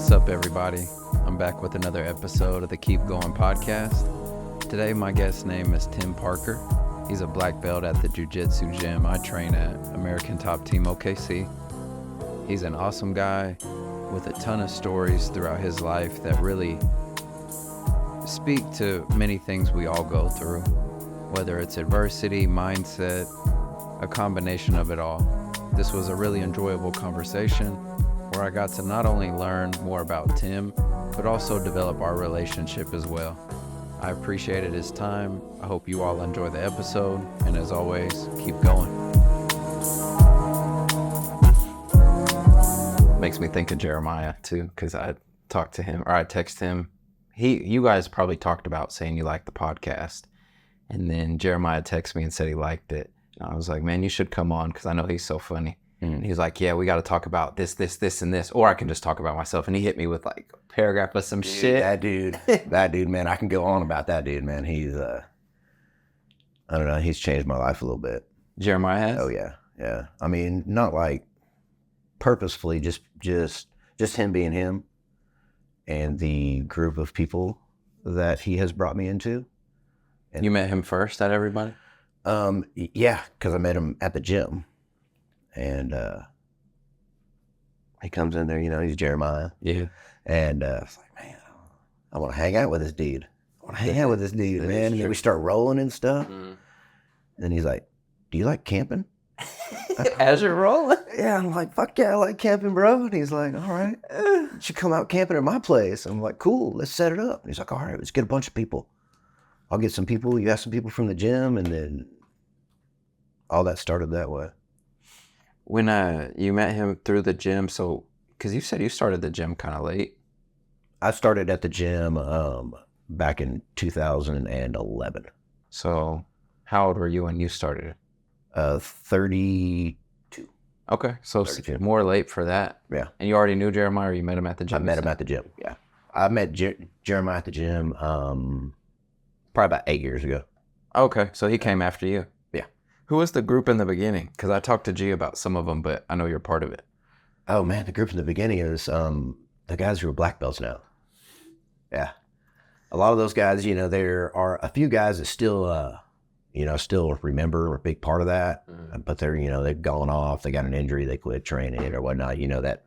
What's up, everybody? I'm back with another episode of the Keep Going podcast. Today, my guest's name is Tim Parker. He's a black belt at the jiu-jitsu gym I train at, American Top Team OKC. He's an awesome guy with a ton of stories throughout his life that really speak to many things we all go through, whether it's adversity, mindset, a combination of it all. This was a really enjoyable conversation where I got to not only learn more about Tim, but also develop our relationship as well. I appreciated his time. I hope you all enjoy the episode, and as always, keep going. Makes me think of Jeremiah too, because I talked to him, or I text him. You guys probably talked about saying you liked the podcast, and then Jeremiah texted me and said he liked it. And I was like, man, you should come on because I know he's so funny. And he's like, yeah, we got to talk about this, and this, or I can just talk about myself. And he hit me with like a paragraph of some shit. That dude, man, I can go on about that dude, man. He's, I don't know, he's changed my life a little bit. Jeremiah has? Oh yeah. I mean, not like purposefully, just him being him and the group of people that he has brought me into. And you met him first at everybody? Yeah, because I met him at the gym. And he comes in there, he's Jeremiah. Yeah. And it's like, man, I want to hang out with this dude. Man. And then we start rolling and stuff. And then he's like, do you like camping? As you're rolling? Yeah, I'm like, fuck yeah, I like camping, bro. And he's like, all right, you should come out camping at my place. I'm like, cool, let's set it up. And he's like, all right, let's get a bunch of people. I'll get some people, you have some people from the gym, and then all that started that way. When you met him through the gym, so, because you said you started the gym kind of late. I started at the gym back in 2011. So how old were you when you started? 32. Okay, so 32. More late for that. Yeah. And you already knew Jeremiah, or you met him at the gym? I met him at the gym, yeah. I met Jeremiah at the gym probably about 8 years ago. Okay, so he came after you. Yeah. Who was the group in the beginning? Because I talked to G about some of them, but I know you're part of it. Oh, man, the group in the beginning is the guys who are black belts now. Yeah. A lot of those guys, there are a few guys that still, still remember or a big part of that. But they've gone off. They got an injury. They quit training or whatnot. That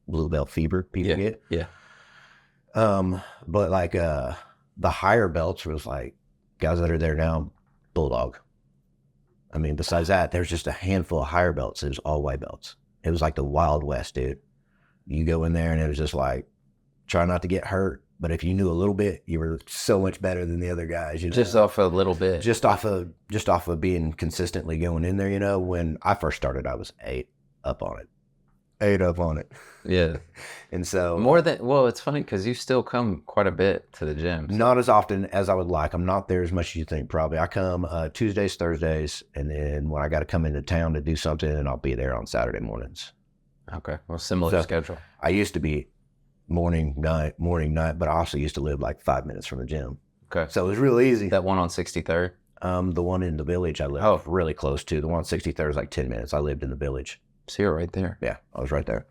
blue belt fever people get. Yeah. But like the higher belts was like guys that are there now, Bulldog. I mean, besides that, there's just a handful of higher belts. It was all white belts. It was like the Wild West, dude. You go in there and it was just like, try not to get hurt. But if you knew a little bit, you were so much better than the other guys. Just off a little bit. Just off of being consistently going in there. When I first started, I was 8 up on it. Yeah. And so it's funny because you still come quite a bit to the gym. So. Not as often as I would like. I'm not there as much as you think, probably. I come Tuesdays, Thursdays, and then when I got to come into town to do something, I'll be there on Saturday mornings. Okay. Well, similar schedule. I used to be morning, night, but I also used to live like 5 minutes from the gym. Okay. So it was real easy. That one on 63rd? The one in the Village I lived really close to. The one on 63rd is like 10 minutes. I lived in the Village. So you're right there. Yeah, I was right there.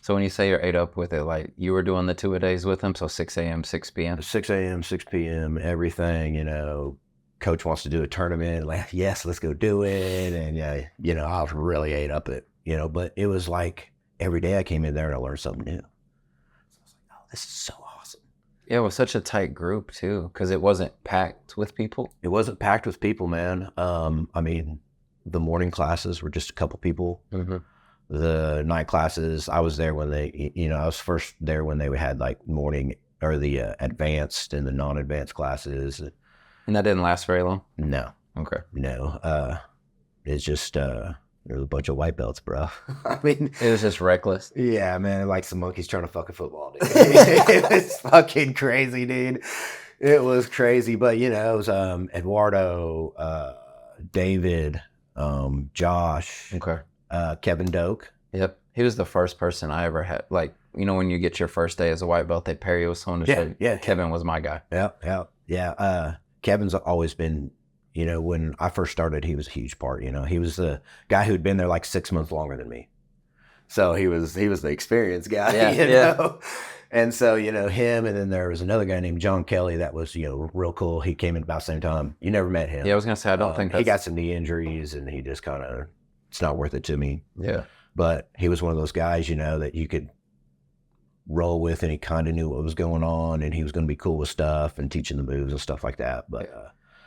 So when you say you're 8 up with it, like you were doing the 2-a-days with him, so 6 a.m., 6 p.m.? 6 a.m., 6 p.m., everything, coach wants to do a tournament, like, yes, let's go do it. And I was really 8 up it, but it was like every day I came in there and I learned something new. So I was like, oh, this is so awesome. Yeah, it was such a tight group too, because it wasn't packed with people. It wasn't packed with people, man. I mean, the morning classes were just a couple people. Mm-hmm. The night classes, I was there when I was first there when they had like morning or the advanced and the non-advanced classes. And that didn't last very long? No. Okay. No. It's just, there's a bunch of white belts, bro. I mean. It was just reckless. Yeah, man. Like some monkeys trying to fuck a football, dude. It was fucking crazy, dude. It was crazy. But, it was Eduardo, David, Josh. Okay. Kevin Doak. Yep. He was the first person I ever had. Like, when you get your first day as a white belt, they pair you with someone to show. Yeah. Kevin was my guy. Yeah. Kevin's always been, when I first started, he was a huge part. He was the guy who'd been there like 6 months longer than me. So he was the experienced guy, Yeah, you yeah. know? And so, him, and then there was another guy named John Kelly that was, real cool. He came in about the same time. You never met him. Yeah, I was gonna say I don't think He that's... got some knee injuries, and he just kind of, it's not worth it to me. Yeah. But he was one of those guys, that you could roll with, and he kind of knew what was going on, and he was going to be cool with stuff and teaching the moves and stuff like that. But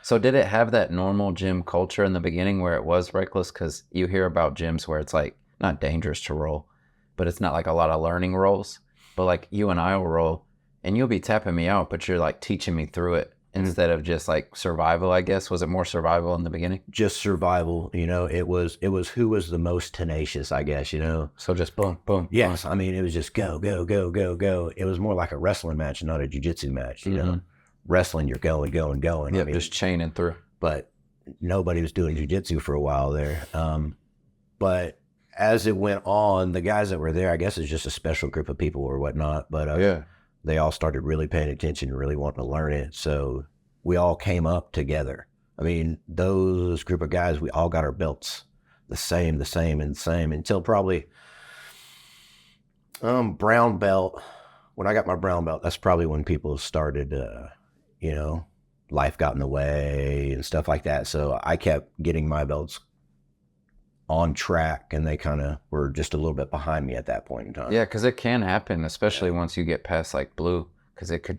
so did it have that normal gym culture in the beginning where it was reckless? Because you hear about gyms where it's like not dangerous to roll, but it's not like a lot of learning rolls. But like you and I will roll, and you'll be tapping me out, but you're like teaching me through it instead of just like survival, I guess. Was it more survival in the beginning? just survival, it was who was the most tenacious, I guess, So just boom, boom. Yes, I mean, it was just go, go, go, go, go. It was more like a wrestling match, not a jiu-jitsu match, Wrestling, you're going, going, going. Yeah, I mean, just chaining through. but nobody was doing jiu-jitsu for a while there. But as it went on, the guys that were there, I guess it's just a special group of people or whatnot. But Yeah. they all started really paying attention and really wanting to learn it. So we all came up together. I mean, those group of guys, we all got our belts the same, until probably brown belt. When I got my brown belt, that's probably when people started, life got in the way and stuff like that. So I kept getting my belts on track, and they kind of were just a little bit behind me at that point in time. Yeah, because it can happen, especially once you get past like blue, because it could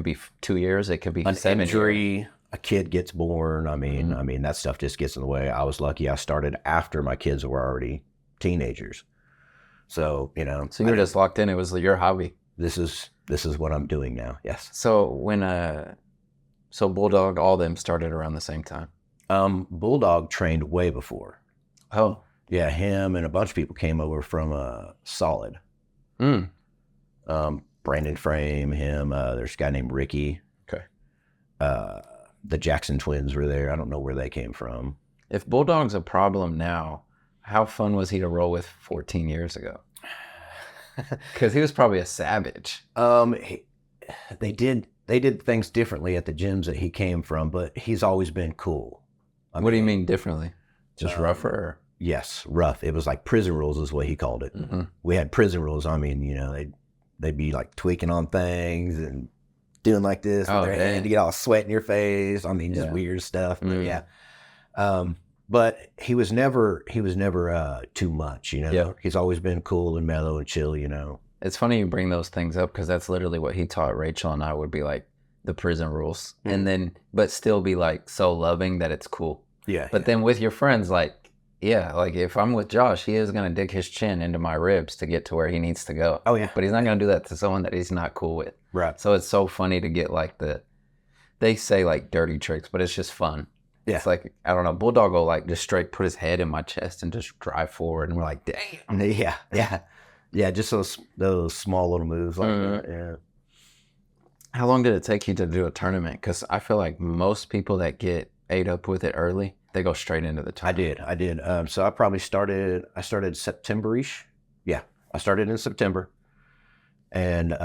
be 2 years, it could be An 7 years. injury, a kid gets born. I mean, that stuff just gets in the way. I was lucky I started after my kids were already teenagers. So, So you were just locked in. It was your hobby. this is what I'm doing now. Yes. So when so Bulldog, all them started around the same time. Bulldog trained way before. Oh. Yeah, him and a bunch of people came over from Solid. Mm. Brandon Frame, him. There's a guy named Ricky. Okay. The Jackson twins were there. I don't know where they came from. If Bulldog's a problem now, how fun was he to roll with 14 years ago? Because he was probably a savage. They did things differently at the gyms that he came from, but he's always been cool. What do you mean differently? Just rougher? Or? Yes, rough. It was like prison rules is what he called it. Mm-hmm. We had prison rules. I mean, they'd be like tweaking on things and doing like this with their hand to get all sweat in your face. I mean, just weird stuff. But yeah. But he was never too much, Yeah. He's always been cool and mellow and chill, It's funny you bring those things up because that's literally what he taught Rachel and I would be like the prison rules. Mm-hmm. And then, but still be like so loving that it's cool. Yeah. But then with your friends, like, yeah, like if I'm with Josh, he is going to dig his chin into my ribs to get to where he needs to go. Oh, yeah. But he's not going to do that to someone that he's not cool with. Right. So it's so funny to get like they say like dirty tricks, but it's just fun. Yeah. It's like, I don't know, Bulldog will like just straight put his head in my chest and just drive forward. And we're like, damn. Yeah. Yeah. Yeah. Just those small little moves like that. Yeah. How long did it take you to do a tournament? Because I feel like most people that get ate up with it early, they go straight into the tournament. I did. So I probably started September-ish. Yeah. I started in September. And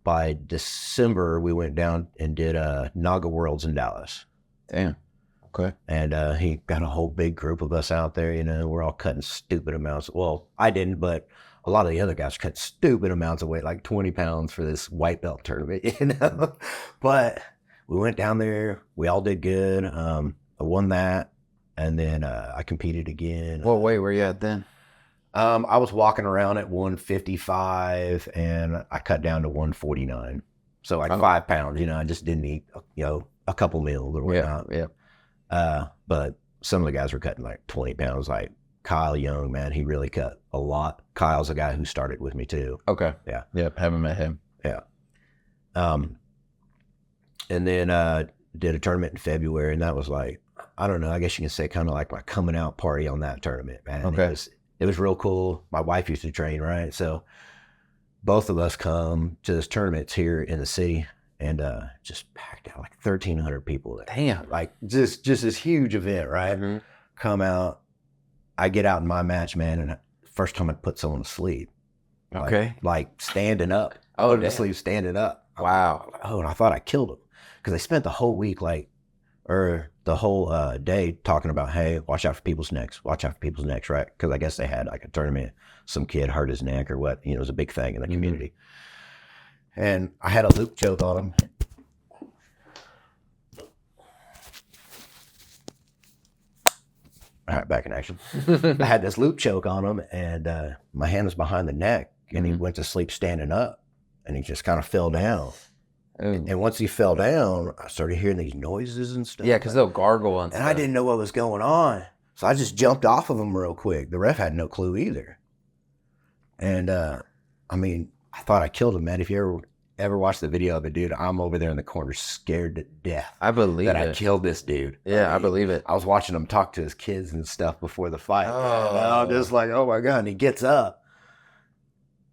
by December, we went down and did Naga Worlds in Dallas. Damn. Okay. And he got a whole big group of us out there, we're all cutting stupid amounts. Well, I didn't, but a lot of the other guys cut stupid amounts of weight, like 20 pounds for this white belt tournament, But we went down there. We all did good. I won that. And then I competed again. What weight were you at then? I was walking around at 155 and I cut down to 149. So like 5 pounds, I just didn't eat, a couple meals or whatnot. Yeah. But some of the guys were cutting like 20 pounds, like Kyle Young, man, he really cut a lot. Kyle's a guy who started with me too. Okay. Yeah. Yep. Haven't met him. Yeah. And then did a tournament in February, and that was like, I don't know, I guess you can say kind of like my coming out party on that tournament, man. Okay. It was real cool. My wife used to train, right? So both of us come to this tournament here in the city, and just packed out like 1,300 people there. Damn. Like just this huge event, right? Mm-hmm. Come out, I get out in my match, man, and first time I put someone to sleep. Okay. Like standing up. Oh, to sleep standing up. Wow. Oh, and I thought I killed them because they spent the whole week like or the whole day talking about, hey, watch out for people's necks, right? Because I guess they had like a tournament, some kid hurt his neck or what, it was a big thing in the community. And I had a loop choke on him. All right, back in action. I had this loop choke on him, and my hand was behind the neck, and he went to sleep standing up, and he just kind of fell down. And once he fell down, I started hearing these noises and stuff. Yeah, because they'll gargle and stuff. And I didn't know what was going on. So I just jumped off of him real quick. The ref had no clue either. And, I thought I killed him, man. If you ever watched the video of it, dude, I'm over there in the corner scared to death. I believe that I killed this dude. Yeah, I believe it. I was watching him talk to his kids and stuff before the fight. Oh. And I'm just like, oh, my God. And he gets up.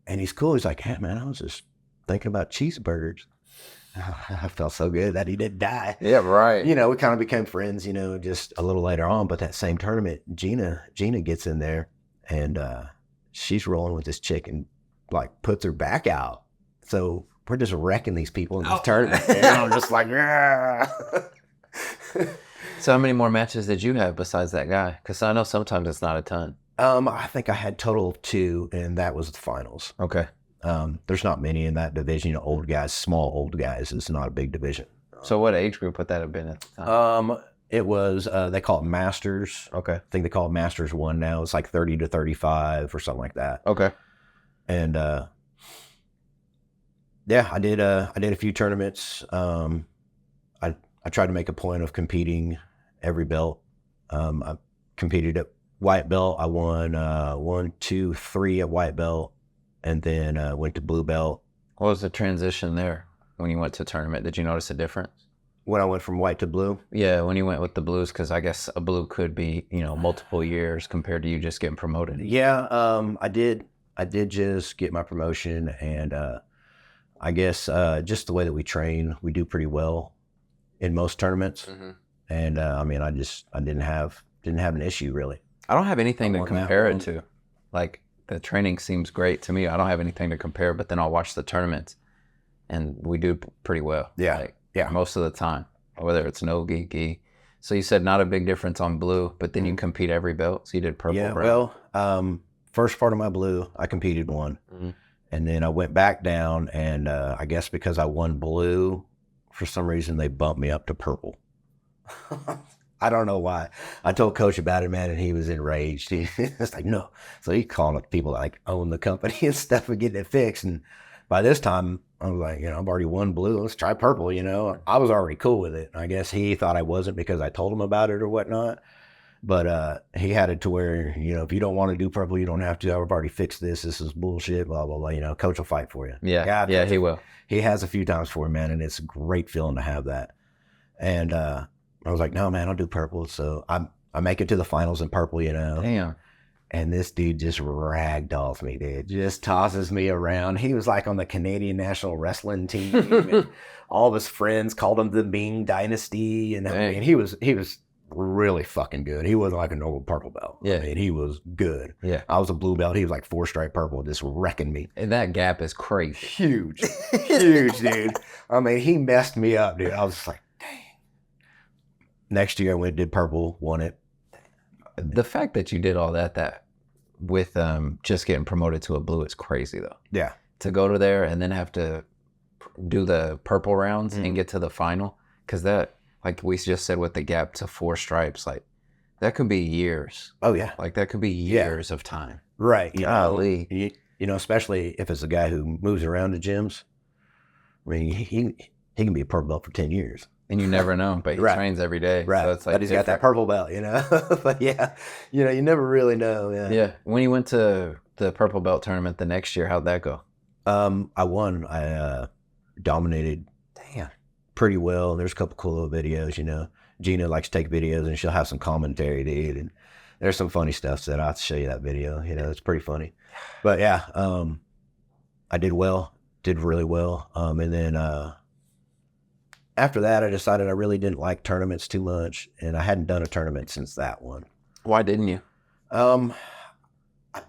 And he's cool. He's like, hey, man, I was just thinking about cheeseburgers. I felt so good that he didn't die. Yeah, right. We kind of became friends, just a little later on. But that same tournament, Gina gets in there, and she's rolling with this chick and, like, puts her back out. So we're just wrecking these people in this tournament. And I'm just like, yeah. So how many more matches did you have besides that guy? Because I know sometimes it's not a ton. I think I had total of 2, and that was the finals. Okay. There's not many in that division. Old guys, small old guys. It's not a big division. So what age group would that have been at the time? It was, they call it Masters. Okay. I think they call it Masters 1 now. It's like 30 to 35 or something like that. Okay. And, yeah, I did a few tournaments. I tried to make a point of competing every belt. I competed at white belt. I won 1, 2, 3 at white belt. And then went to blue belt. What was the transition there when you went to tournament? Did you notice a difference? When I went from white to blue? Yeah, when you went with the blues, because I guess a blue could be, multiple years compared to you just getting promoted. Yeah, I did just get my promotion, and I guess just the way that we train, we do pretty well in most tournaments. Mm-hmm. And I didn't have an issue really. I don't have anything to compare it to. Like, the training seems great to me. I don't have anything to compare, but then I'll watch the tournaments, and we do pretty well. Yeah, most of the time, whether it's no gi. So you said not a big difference on blue, but then you compete every belt. So you did purple. Yeah, brown. Well, first part of my blue, I competed 1, and then I went back down, and I guess because I won blue, for some reason they bumped me up to purple. I don't know why. I told Coach about it, man, and he was enraged. He was like, no. So he called up people that, like, own the company and stuff and getting it fixed. And by this time, I was like, I've already won blue. Let's try purple, I was already cool with it. I guess he thought I wasn't because I told him about it or whatnot. But he had it to where, if you don't want to do purple, you don't have to. I've already fixed this. This is bullshit, blah, blah, blah. Coach will fight for you. Yeah, he will. He has a few times for me, man, and it's a great feeling to have that. And I was like, no, man, I'll do purple. So I make it to the finals in purple, Damn. And this dude just ragdolls me, dude. Just tosses me around. He was like on the Canadian national wrestling team. And all of his friends called him the Ming Dynasty. And he was really fucking good. He wasn't like a normal purple belt. Yeah. He was good. Yeah. I was a blue belt. He was like 4-stripe purple, just wrecking me. And that gap is crazy. Huge. Huge, dude. He messed me up, dude. I was just like, next year I went and did purple, won it. The fact that you did all that with just getting promoted to a blue is crazy though. Yeah. To go to there and then have to do the purple rounds and get to the final, because that, like we just said with the gap to 4 stripes, like that could be years. Oh yeah. Like that could be years of time. Right. Golly. Especially if it's a guy who moves around the gyms. He can be a purple belt for 10 years. And you never know, but he trains every day. Right. So it's like, but he's got that purple belt, But yeah, you never really know. Yeah. Yeah. When you went to the purple belt tournament the next year, how'd that go? I won. I dominated. Damn. Pretty well. There's a couple cool little videos, Gina likes to take videos and she'll have some commentary, dude. And there's some funny stuff, so I'll have to show you that video. It's pretty funny. But yeah, I did well. Did really well. And then after that, I decided I really didn't like tournaments too much, and I hadn't done a tournament since that one. Why didn't you? I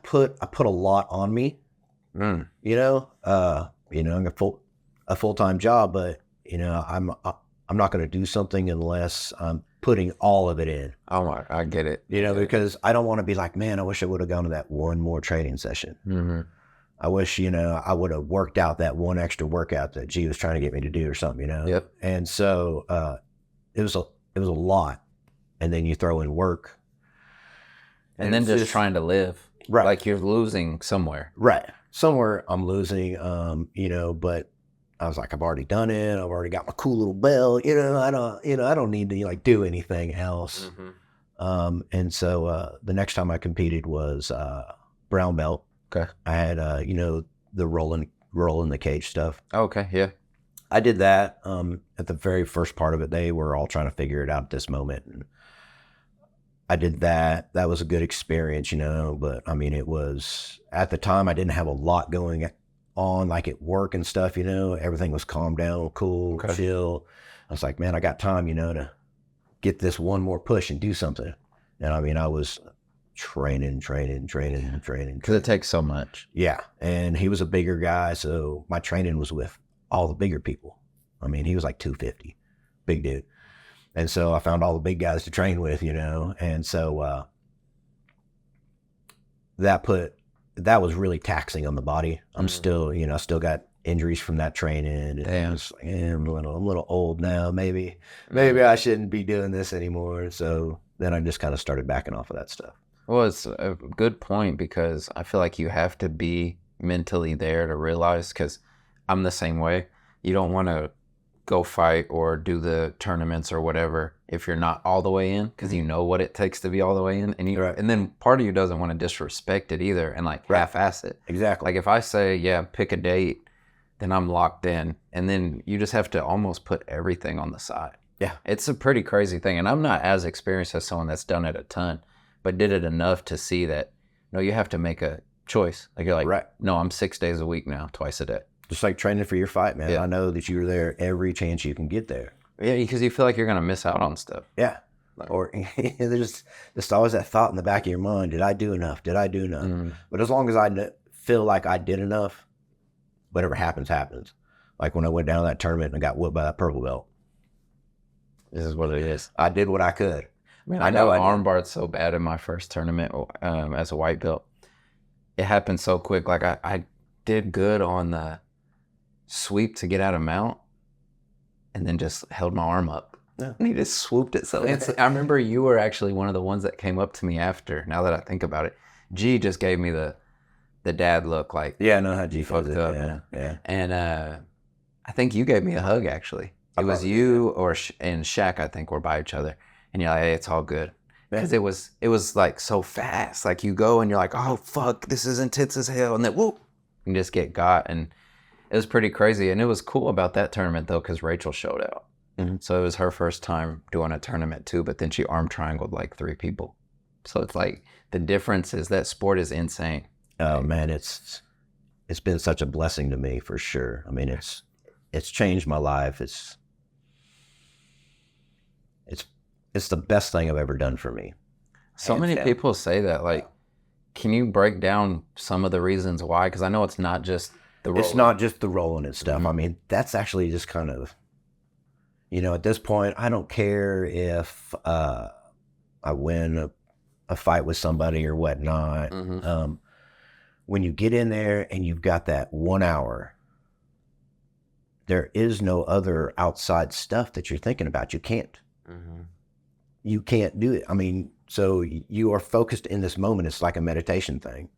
put a lot on me. I'm a full-time job, but I'm I'm not going to do something unless I'm putting all of it in. Oh my, I get it. Because I don't want to be like, man, I wish I would have gone to that one more training session. Mm-hmm. I wish, I would have worked out that one extra workout that G was trying to get me to do or something, Yep. And so it was a lot. And then you throw in work. And then just trying to live. Right. Like you're losing somewhere. Right. Somewhere I'm losing, but I was like, I've already done it. I've already got my cool little belt. I don't need to like do anything else. Mm-hmm. And so the next time I competed was brown belt. Okay. I had, the rolling the cage stuff. Okay. Yeah. I did that at the very first part of it. They were all trying to figure it out at this moment. And I did that. That was a good experience, but I mean, it was at the time I didn't have a lot going on like at work and stuff, everything was calmed down, cool, chill. I was like, man, I got time, to get this one more push and do something. And I mean, I was training. Because it takes so much. Yeah. And he was a bigger guy. So my training was with all the bigger people. I mean, he was like 250, big dude. And so I found all the big guys to train with, and so that was really taxing on the body. I'm still, I still got injuries from that training. Damn. I'm a little old now. Maybe I shouldn't be doing this anymore. So then I just kind of started backing off of that stuff. Well, it's a good point because I feel like you have to be mentally there to realize, because I'm the same way. You don't want to go fight or do the tournaments or whatever if you're not all the way in, because you know what it takes to be all the way in, and and then part of you doesn't want to disrespect it either and like half-ass it. Exactly. Like if I say, yeah, pick a date, then I'm locked in, and then you just have to almost put everything on the side. Yeah. It's a pretty crazy thing, and I'm not as experienced as someone that's done it a ton, but did it enough to see that, no, you have to make a choice. Like you're like, no, I'm 6 days a week now, twice a day. Just like training for your fight, man. Yeah. I know that you're there every chance you can get there. Yeah, because you feel like you're going to miss out on stuff. Yeah. Or there's just always that thought in the back of your mind, did I do enough? But as long as I feel like I did enough, whatever happens, happens. Like when I went down to that tournament and I got whooped by that purple belt. This is what it is. I did what I could. I mean, I know armbarred so bad in my first tournament as a white belt. It happened so quick. Like I did good on the sweep to get out of mount, and then just held my arm up. Yeah. And he just swooped it. So I remember you were actually one of the ones that came up to me after. Now that I think about it, G just gave me the dad look. Like, yeah, I know how G fucked up. Yeah. And I think you gave me a hug. Actually, it was you and Shaq. I think were by each other, and you're like, hey, it's all good. Because it was like so fast. Like you go and you're like, oh fuck, this is intense as hell, and then whoop, you just get got. And it was pretty crazy. And it was cool about that tournament though, because Rachel showed out. Mm-hmm. So it was her first time doing a tournament too, but then she arm triangled like 3 people. So it's like the difference is that sport is insane. Oh man, it's been such a blessing to me for sure. I mean, it's changed my life. It's the best thing I've ever done for me. So many people say that. Like, can you break down some of the reasons why? Because I know it's not just the rolling. It's not just the rolling and stuff. Mm-hmm. I mean, that's actually just kind of, at this point, I don't care if I win a fight with somebody or whatnot. Mm-hmm. When you get in there and you've got that 1 hour, there is no other outside stuff that you're thinking about. You can't. Mm-hmm. You can't do it. I mean, so you are focused in this moment. It's like a meditation thing,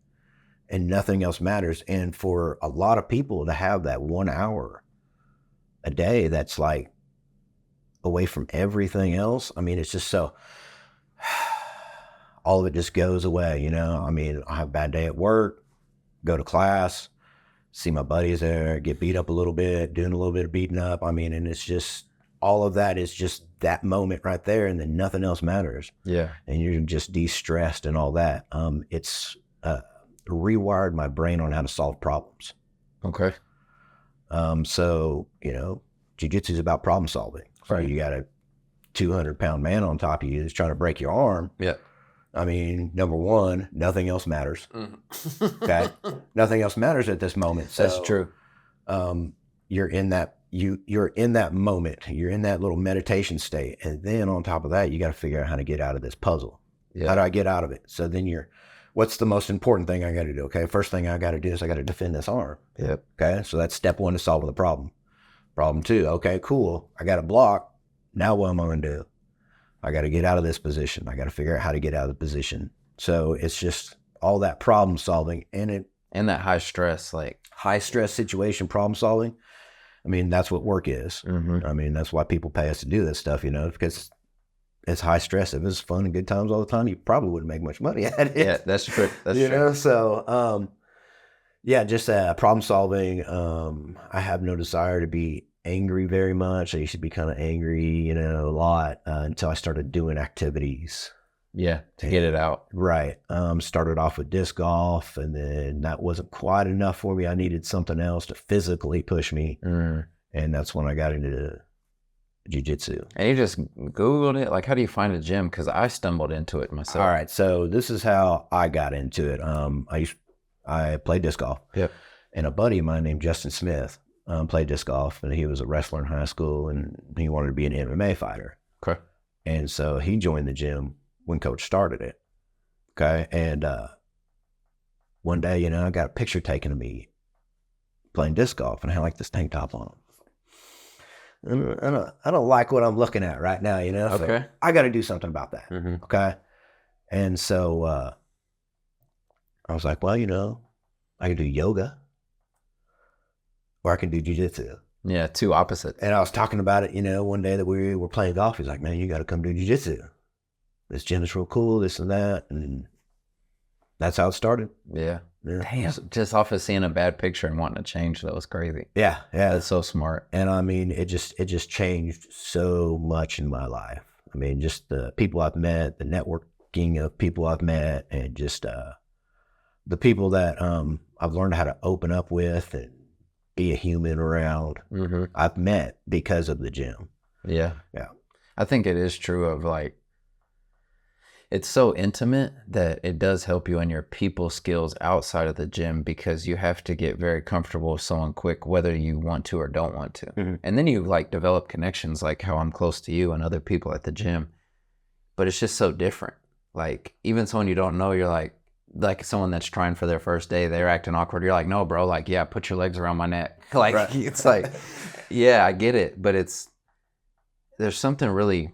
and nothing else matters. And for a lot of people to have that 1 hour a day, that's like away from everything else. I mean, it's just so, all of it just goes away, I mean, I have a bad day at work, go to class, see my buddies there, get beat up a little bit, doing a little bit of beating up. I mean, and it's just, all of that is just that moment right there, and then nothing else matters. Yeah. And you're just de-stressed and all that. It's rewired my brain on how to solve problems. Okay. So, jiu-jitsu is about problem solving. So you got a 200-pound man on top of you that's trying to break your arm. Yeah. I mean, number one, nothing else matters. Mm. Okay. Nothing else matters at this moment. So, that's true. You're in you're in that moment, you're in that little meditation state, and then on top of that, you got to figure out how to get out of this puzzle. Yeah. How do I get out of it? So then what's the most important thing I got to do? Okay, first thing I got to do is I got to defend this arm. Yep. Okay, so that's step one to solving the problem. Problem two, okay, cool. I got a block. Now what am I going to do? I got to get out of this position. I got to figure out how to get out of the position. So it's just all that problem solving and that high stress, like high stress situation problem solving. I mean, that's what work is. I mean, that's why people pay us to do this stuff, because it's high stress. If it's fun and good times all the time, you probably wouldn't make much money at it. Yeah, that's true. That's you true. know, so just problem solving. I have no desire to be angry very much. I used to be kind of angry, a lot until I started doing activities. Yeah, to get it out. Right. Started off with disc golf, and then that wasn't quite enough for me. I needed something else to physically push me, and that's when I got into jiu-jitsu. And you just Googled it? Like, how do you find a gym? Because I stumbled into it myself. All right, so this is how I got into it. I played disc golf. Yep. And a buddy of mine named Justin Smith played disc golf, and he was a wrestler in high school, and he wanted to be an MMA fighter. Okay. And so he joined the gym when coach started it. Okay. And one day, I got a picture taken of me playing disc golf, and I had like this tank top on. And I don't like what I'm looking at right now, So Okay. I got to do something about that. Okay. And so I was like, well, I can do yoga or I can do jiu-jitsu. Yeah, two opposites. And I was talking about it, one day that we were playing golf. He's like, man, you got to come do jiu-jitsu. This gym is real cool, this and that. And that's how it started. Yeah. Damn. Just off of seeing a bad picture and wanting to change, that was crazy. Yeah. That's so smart. And I mean, it just changed so much in my life. I mean, just the people I've met, the networking of people I've met, and just the people that I've learned how to open up with and be a human around, I've met because of the gym. Yeah. Yeah. I think it is true of like, it's so intimate that it does help you in your people skills outside of the gym, because you have to get very comfortable with someone quick, whether you want to or don't want to. And then you like develop connections, like how I'm close to you and other people at the gym. But it's just so different. Like even someone you don't know, you're like someone that's trying for their first day, they're acting awkward. You're like, no, bro, like, yeah, put your legs around my neck. Like, right. It's like, yeah, I get it. But there's something really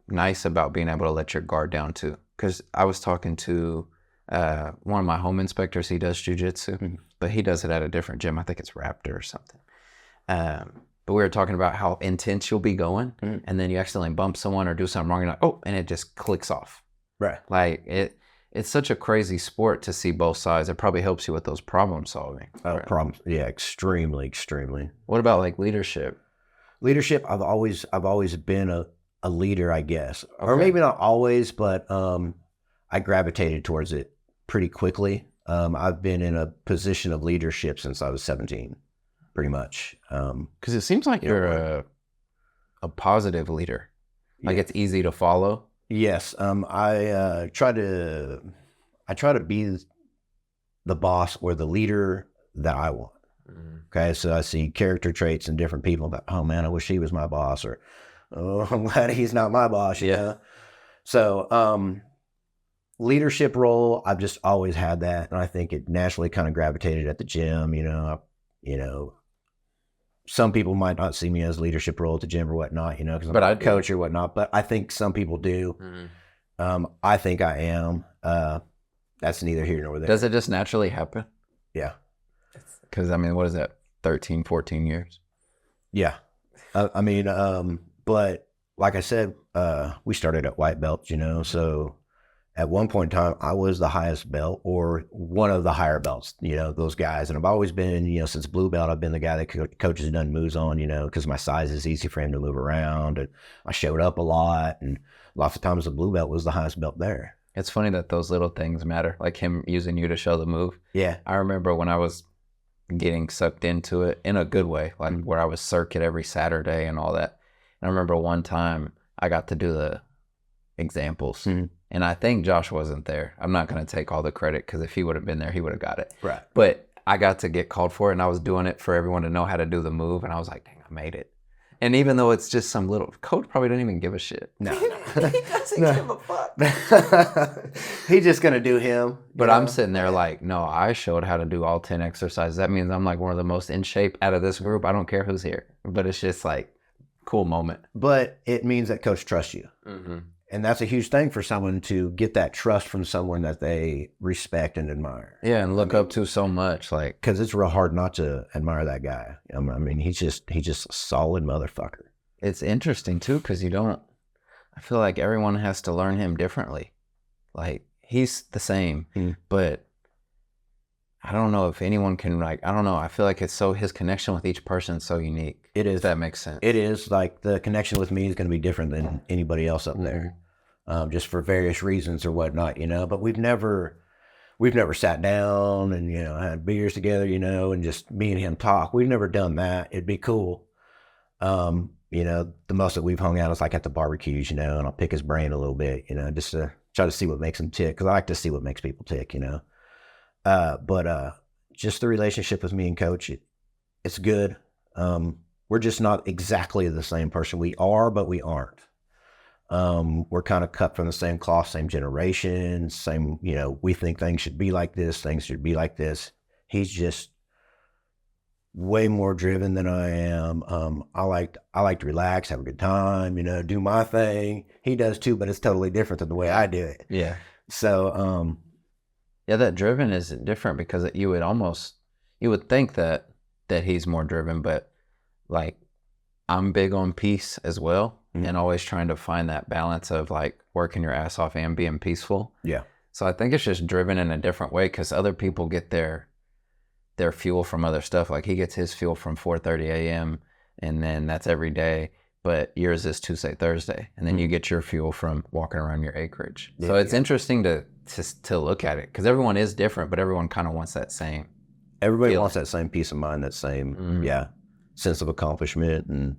nice about being able to let your guard down too. Because I was talking to one of my home inspectors. He does jiu-jitsu, but he does it at a different gym. I think it's Raptor or something. But we were talking about how intense you'll be going, and then you accidentally bump someone or do something wrong. You're like, oh, and it just clicks off. Right. Like it's such a crazy sport to see both sides. It probably helps you with those problem solving. Right? Problems. Yeah, extremely, extremely. What about like leadership? Leadership, I've always been a leader, I guess. Okay. Or maybe not always, but I gravitated towards it pretty quickly. I've been in a position of leadership since I was 17, pretty much. Because it seems like you're a positive leader. Like it's easy to follow. Yes. I try to be the boss or the leader that I want. Okay. So I see character traits in different people that, oh man, I wish he was my boss, or, oh, I'm glad he's not my boss. You know? So, leadership role, I've just always had that. And I think it naturally kind of gravitated at the gym, some people might not see me as leadership role at the gym or whatnot, because I'm a coach or whatnot, but I think some people do. I think I am. That's neither here nor there. Does it just naturally happen? Yeah. Because, I mean, what is that, 13, 14 years? Yeah. But like I said, we started at white belts, so at one point in time, I was the highest belt or one of the higher belts, those guys. And I've always been, since blue belt, I've been the guy that coaches done moves on, because my size is easy for him to move around. And I showed up a lot. And lots of times the blue belt was the highest belt there. It's funny that those little things matter, like him using you to show the move. Yeah. I remember when I was getting sucked into it in a good way, like where I was circuit every Saturday and all that. And I remember one time I got to do the examples. And I think Josh wasn't there. I'm not going to take all the credit, because if he would have been there, he would have got it. Right. But I got to get called for it, and I was doing it for everyone to know how to do the move. And I was like, dang, I made it. And even though it's just some little, coach probably doesn't even give a shit. No. He doesn't give a fuck. He's just going to do him. But I'm sitting there like, no, I showed how to do all 10 exercises. That means I'm like one of the most in shape out of this group. I don't care who's here. But it's just like, cool moment. But it means that coach trusts you. Mm-hmm. And that's a huge thing for someone to get that trust from someone that they respect and admire. Yeah, and look up to so much. Like, because it's real hard not to admire that guy. I mean, he's just a solid motherfucker. It's interesting too, because I feel like everyone has to learn him differently. Like, he's the same, but I don't know if anyone can, like, I don't know. I feel like his connection with each person is so unique. It is. If that makes sense. It is. Like, the connection with me is going to be different than anybody else up there, just for various reasons or whatnot, But we've never sat down and, had beers together, and just me and him talk. We've never done that. It'd be cool. The most that we've hung out is like at the barbecues, and I'll pick his brain a little bit, just to try to see what makes him tick. Cause I like to see what makes people tick, But just the relationship with me and coach, it's good. We're just not exactly the same person. We are, but we aren't. We're kind of cut from the same cloth, same generation, same, we think things should be like this, things should be like this. He's just way more driven than I am. I like to relax, have a good time, do my thing. He does too, but it's totally different than the way I do it. Yeah. So, yeah, that driven is different because you would think that he's more driven, but like, I'm big on peace as well, and always trying to find that balance of like working your ass off and being peaceful. Yeah. So I think it's just driven in a different way because other people get their fuel from other stuff. Like, he gets his fuel from 4:30 a.m. and then that's every day. But yours is Tuesday, Thursday, and then you get your fuel from walking around your acreage. So it's interesting to look at it because everyone is different, but everyone kind of wants that same. Everybody wants that same peace of mind, that same sense of accomplishment, and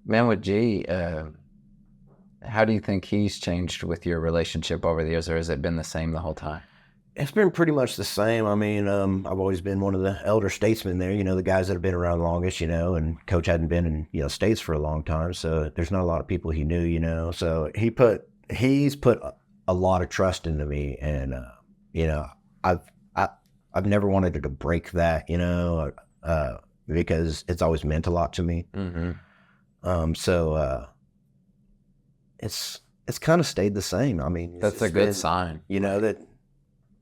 Man, with G, how do you think he's changed with your relationship over the years, or has it been the same the whole time? It's been pretty much the same. I mean, I've always been one of the elder statesmen there, the guys that have been around longest, and coach hadn't been in, states for a long time. So there's not a lot of people he knew, so he's put a lot of trust into me. And, I've never wanted to break that, because it's always meant a lot to me. So it's kind of stayed the same. I mean, that's a good sign. That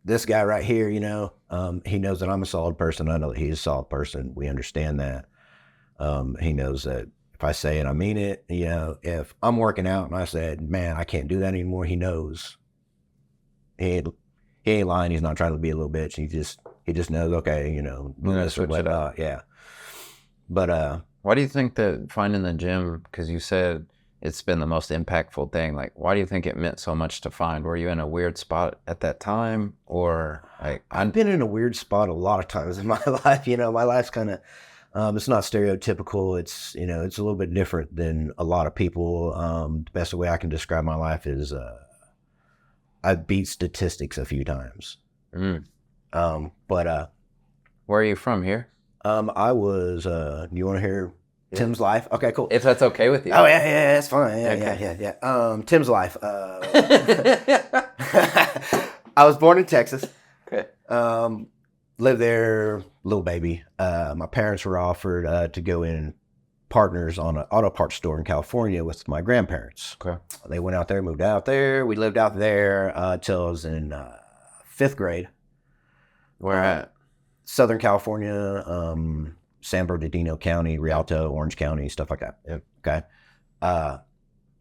this guy right here, he knows that I'm a solid person. I know that he's a solid person. We understand that. He knows that if I say it, I mean it. If I'm working out and I said, man, I can't do that anymore, he knows. He ain't lying. He's not trying to be a little bitch. He just knows, okay, do this or whatnot. Yeah. But, why do you think that finding the gym, because you said it's been the most impactful thing, like, why do you think it meant so much to find? Were you in a weird spot at that time, or like? I've been in a weird spot a lot of times in my life. My life's kind of, it's not stereotypical. It's, it's a little bit different than a lot of people. The best way I can describe my life is, I've beat statistics a few times. But where are you from here? I was, you want to hear Tim's life? Okay, cool. If that's okay with you. Oh, yeah, that's fine. Yeah. Tim's life. I was born in Texas. Okay. Lived there, little baby. My parents were offered to go in partners on an auto parts store in California with my grandparents. Okay. They went out there, moved out there. We lived out there till I was in 5th grade. Where at? Southern California, San Bernardino County, Rialto, Orange County, stuff like that. Yep. Okay.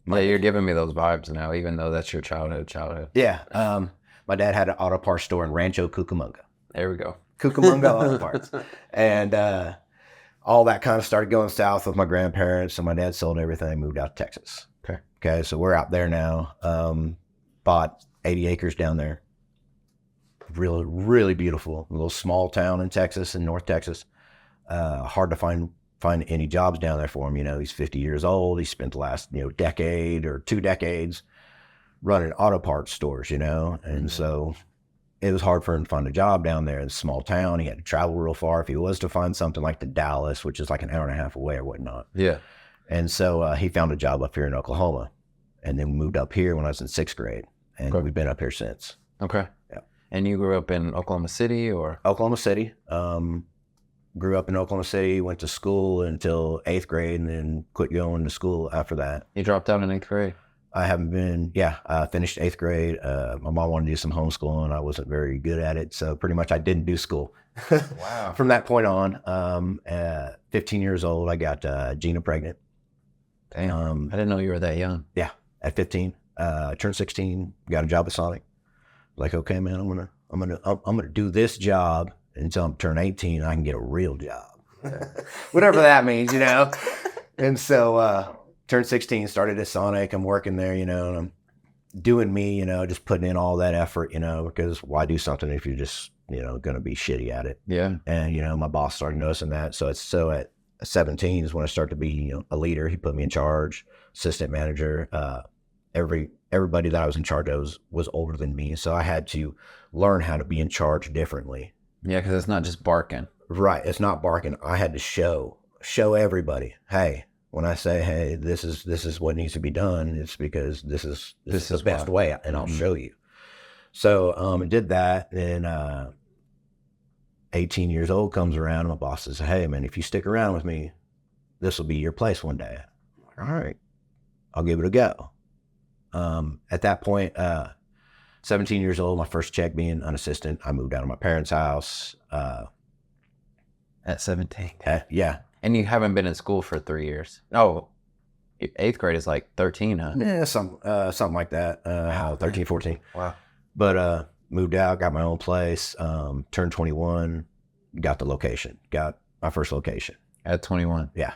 You're giving me those vibes now, even though that's your childhood. Yeah. My dad had an auto parts store in Rancho Cucamonga. There we go. Cucamonga Auto Parts. And all that kind of started going south with my grandparents. So my dad sold everything, moved out to Texas. Okay. So we're out there now. Bought 80 acres down there. Really, really beautiful. A little small town in Texas, in North Texas. Hard to find any jobs down there for him. He's 50 years old. He spent the last, decade or 2 decades running auto parts stores, and so it was hard for him to find a job down there in a small town. He had to travel real far if he was to find something like the Dallas, which is like an hour and a half away or whatnot. Yeah. And so he found a job up here in Oklahoma, and then moved up here when I was in 6th grade, and we've been up here since. Okay. Yeah. And you grew up in Oklahoma City, or? Oklahoma City. Grew up in Oklahoma City, went to school until 8th grade, and then quit going to school after that. You dropped out in 8th grade? I haven't been, I finished 8th grade. My mom wanted to do some homeschooling. I wasn't very good at it, so pretty much I didn't do school. Wow. From that point on, 15 years old, I got Gina pregnant. Damn. I didn't know you were that young. Yeah, at 15, turned 16, got a job at Sonic. Like, okay, man, I'm gonna do this job until I'm turn 18. And I can get a real job, whatever that means, you know. And so turned 16, started at Sonic. I'm working there, you know, and I'm doing me, you know, just putting in all that effort, you know, because why do something if you're just, you know, gonna be shitty at it? Yeah. And you know, my boss started noticing that. So at 17 is when I started to be, you know, a leader. He put me in charge, assistant manager. Everybody that I was in charge of was older than me, so I had to learn how to be in charge differently. Yeah, because it's not just barking. Right, it's not barking. I had to show everybody, hey, when I say, hey, this is what needs to be done, it's because this is the best way, and I'll show you. So I did that, and 18 years old comes around, and my boss says, hey, man, if you stick around with me, this will be your place one day. I'm like, all right, I'll give it a go. At that point, 17 years old, my first check being an assistant, I moved out of my parents' house. At 17? Yeah. And you haven't been in school for 3 years? Oh, 8th grade is like 13, huh? Yeah, something like that. 13, 14. Wow. But moved out, got my own place, turned 21, got the location, got my first location. At 21? Yeah.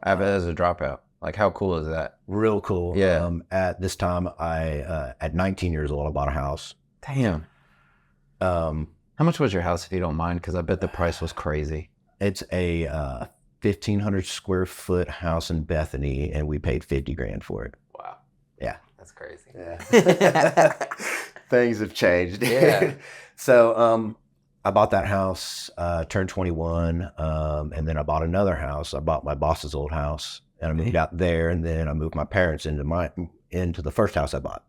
As a dropout. Like, how cool is that? Real cool. Yeah. At this time, at 19 years old, I bought a house. Damn. How much was your house, if you don't mind? Because I bet the price was crazy. It's a 1,500 square foot house in Bethany, and we paid $50,000 for it. Wow. Yeah. That's crazy. Yeah. Things have changed. Yeah. So I bought that house, turned 21, and then I bought another house. I bought my boss's old house, and I moved out there, and then I moved my parents into the first house I bought.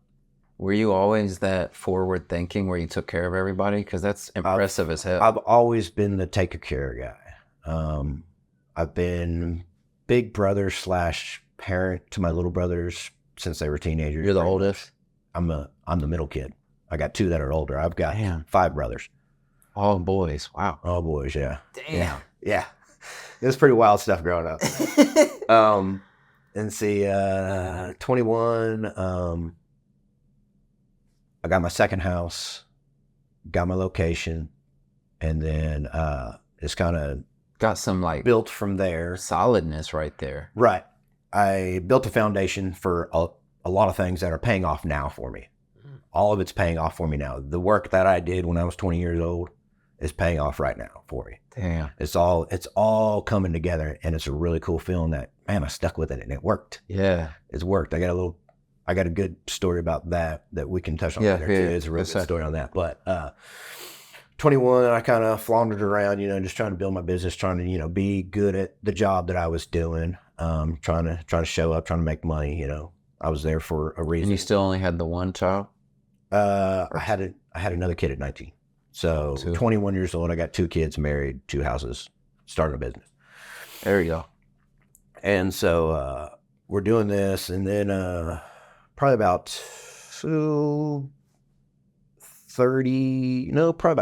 Were you always that forward thinking where you took care of everybody? Because that's impressive as hell. I've always been the take care guy. I've been big brother / parent to my little brothers since they were teenagers. You're the oldest? I'm the middle kid. I got 2 that are older. I've got 5 brothers. All boys. Wow. All boys, yeah. Damn. Yeah. It was pretty wild stuff growing up. And see, 21, I got my second house, got my location, and then it's kind of got some like built from there. Solidness right there. Right. I built a foundation for a lot of things that are paying off now for me. All of it's paying off for me now. The work that I did when I was 20 years old is paying off right now for me. Damn. It's all coming together, and it's a really cool feeling that, man, I stuck with it and it worked. Yeah. It's worked. I got a good story about that we can touch on later too. It's a real good story on that. But 21, I kind of floundered around, just trying to build my business, trying to, be good at the job that I was doing, trying to show up, trying to make money, I was there for a reason. And you still only had the one child? I had another kid at 19. So 21 years old, I got 2 kids, married, 2 houses, starting a business. There you go. And so we're doing this, and then probably about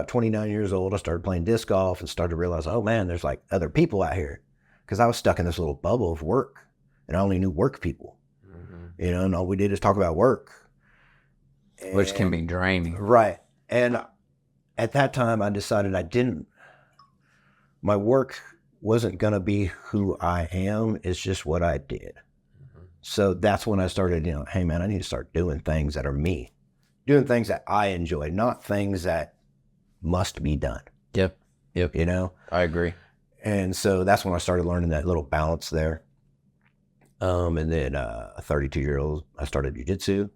29 years old, I started playing disc golf and started to realize, oh man, there's like other people out here. Because I was stuck in this little bubble of work, and I only knew work people. Mm-hmm. And all we did is talk about work. Which can be draining. Right. And at that time, I decided my work wasn't going to be who I am. It's just what I did. Mm-hmm. So that's when I started, hey man, I need to start doing things that are me, doing things that I enjoy, not things that must be done. Yep. I agree. And so that's when I started learning that little balance there. And then a 32-year-old, I started jiu-jitsu.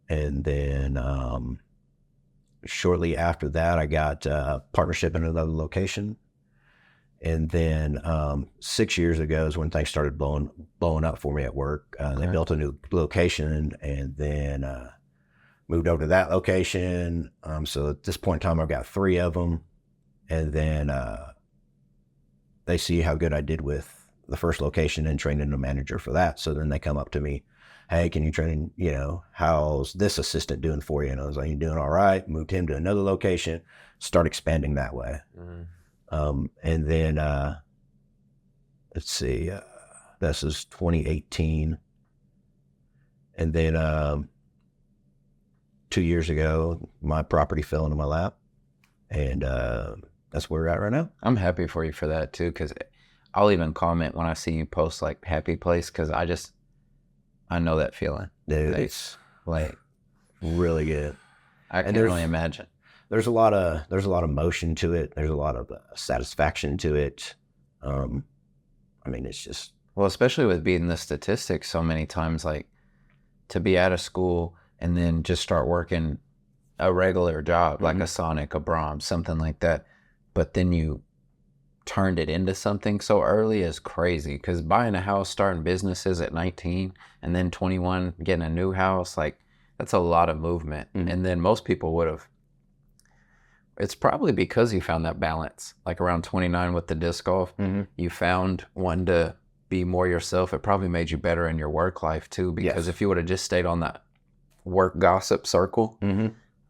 And then shortly after that, I got partnership in another location. And then 6 years ago is when things started blowing up for me at work. They built a new location, and then moved over to that location. So at this point in time, I've got 3 of them. And then they see how good I did with the first location and training a manager for that. So then they come up to me, hey, can you train, how's this assistant doing for you? And I was like, you doing all right? Moved him to another location, start expanding that way. And then, let's see, this is 2018. And then 2 years ago, my property fell into my lap. And that's where we're at right now. I'm happy for you for that too, because I'll even comment when I see you post like happy place, because I know that feeling. Dude, it's like really good. I can only imagine. There's a lot of motion to it. There's a lot of satisfaction to it. I mean, it's just, well, especially with beating the statistics so many times, like to be out of school and then just start working a regular job, like a Sonic, a Brahms, something like that. But then you turned it into something so early is crazy, because buying a house, starting businesses at 19 and then 21, getting a new house, like that's a lot of movement. And then most people would have, it's probably because you found that balance, like around 29 with the disc golf, you found one to be more yourself. It probably made you better in your work life too, because if you would have just stayed on that work gossip circle,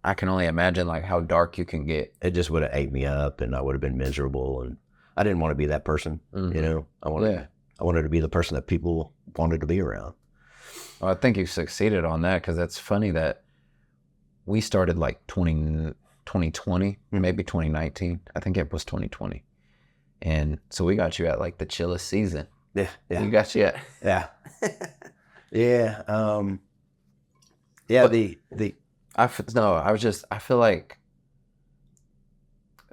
I can only imagine like how dark you can get. It just would have ate me up, and I would have been miserable, and I didn't want to be that person. I wanted to be the person that people wanted to be around. Well, I think you succeeded on that, because that's funny that we started like 2020, maybe 2019. I think it was 2020. And so we got you at like the chillest season. Yeah. We got you at. Yeah. Yeah. I feel like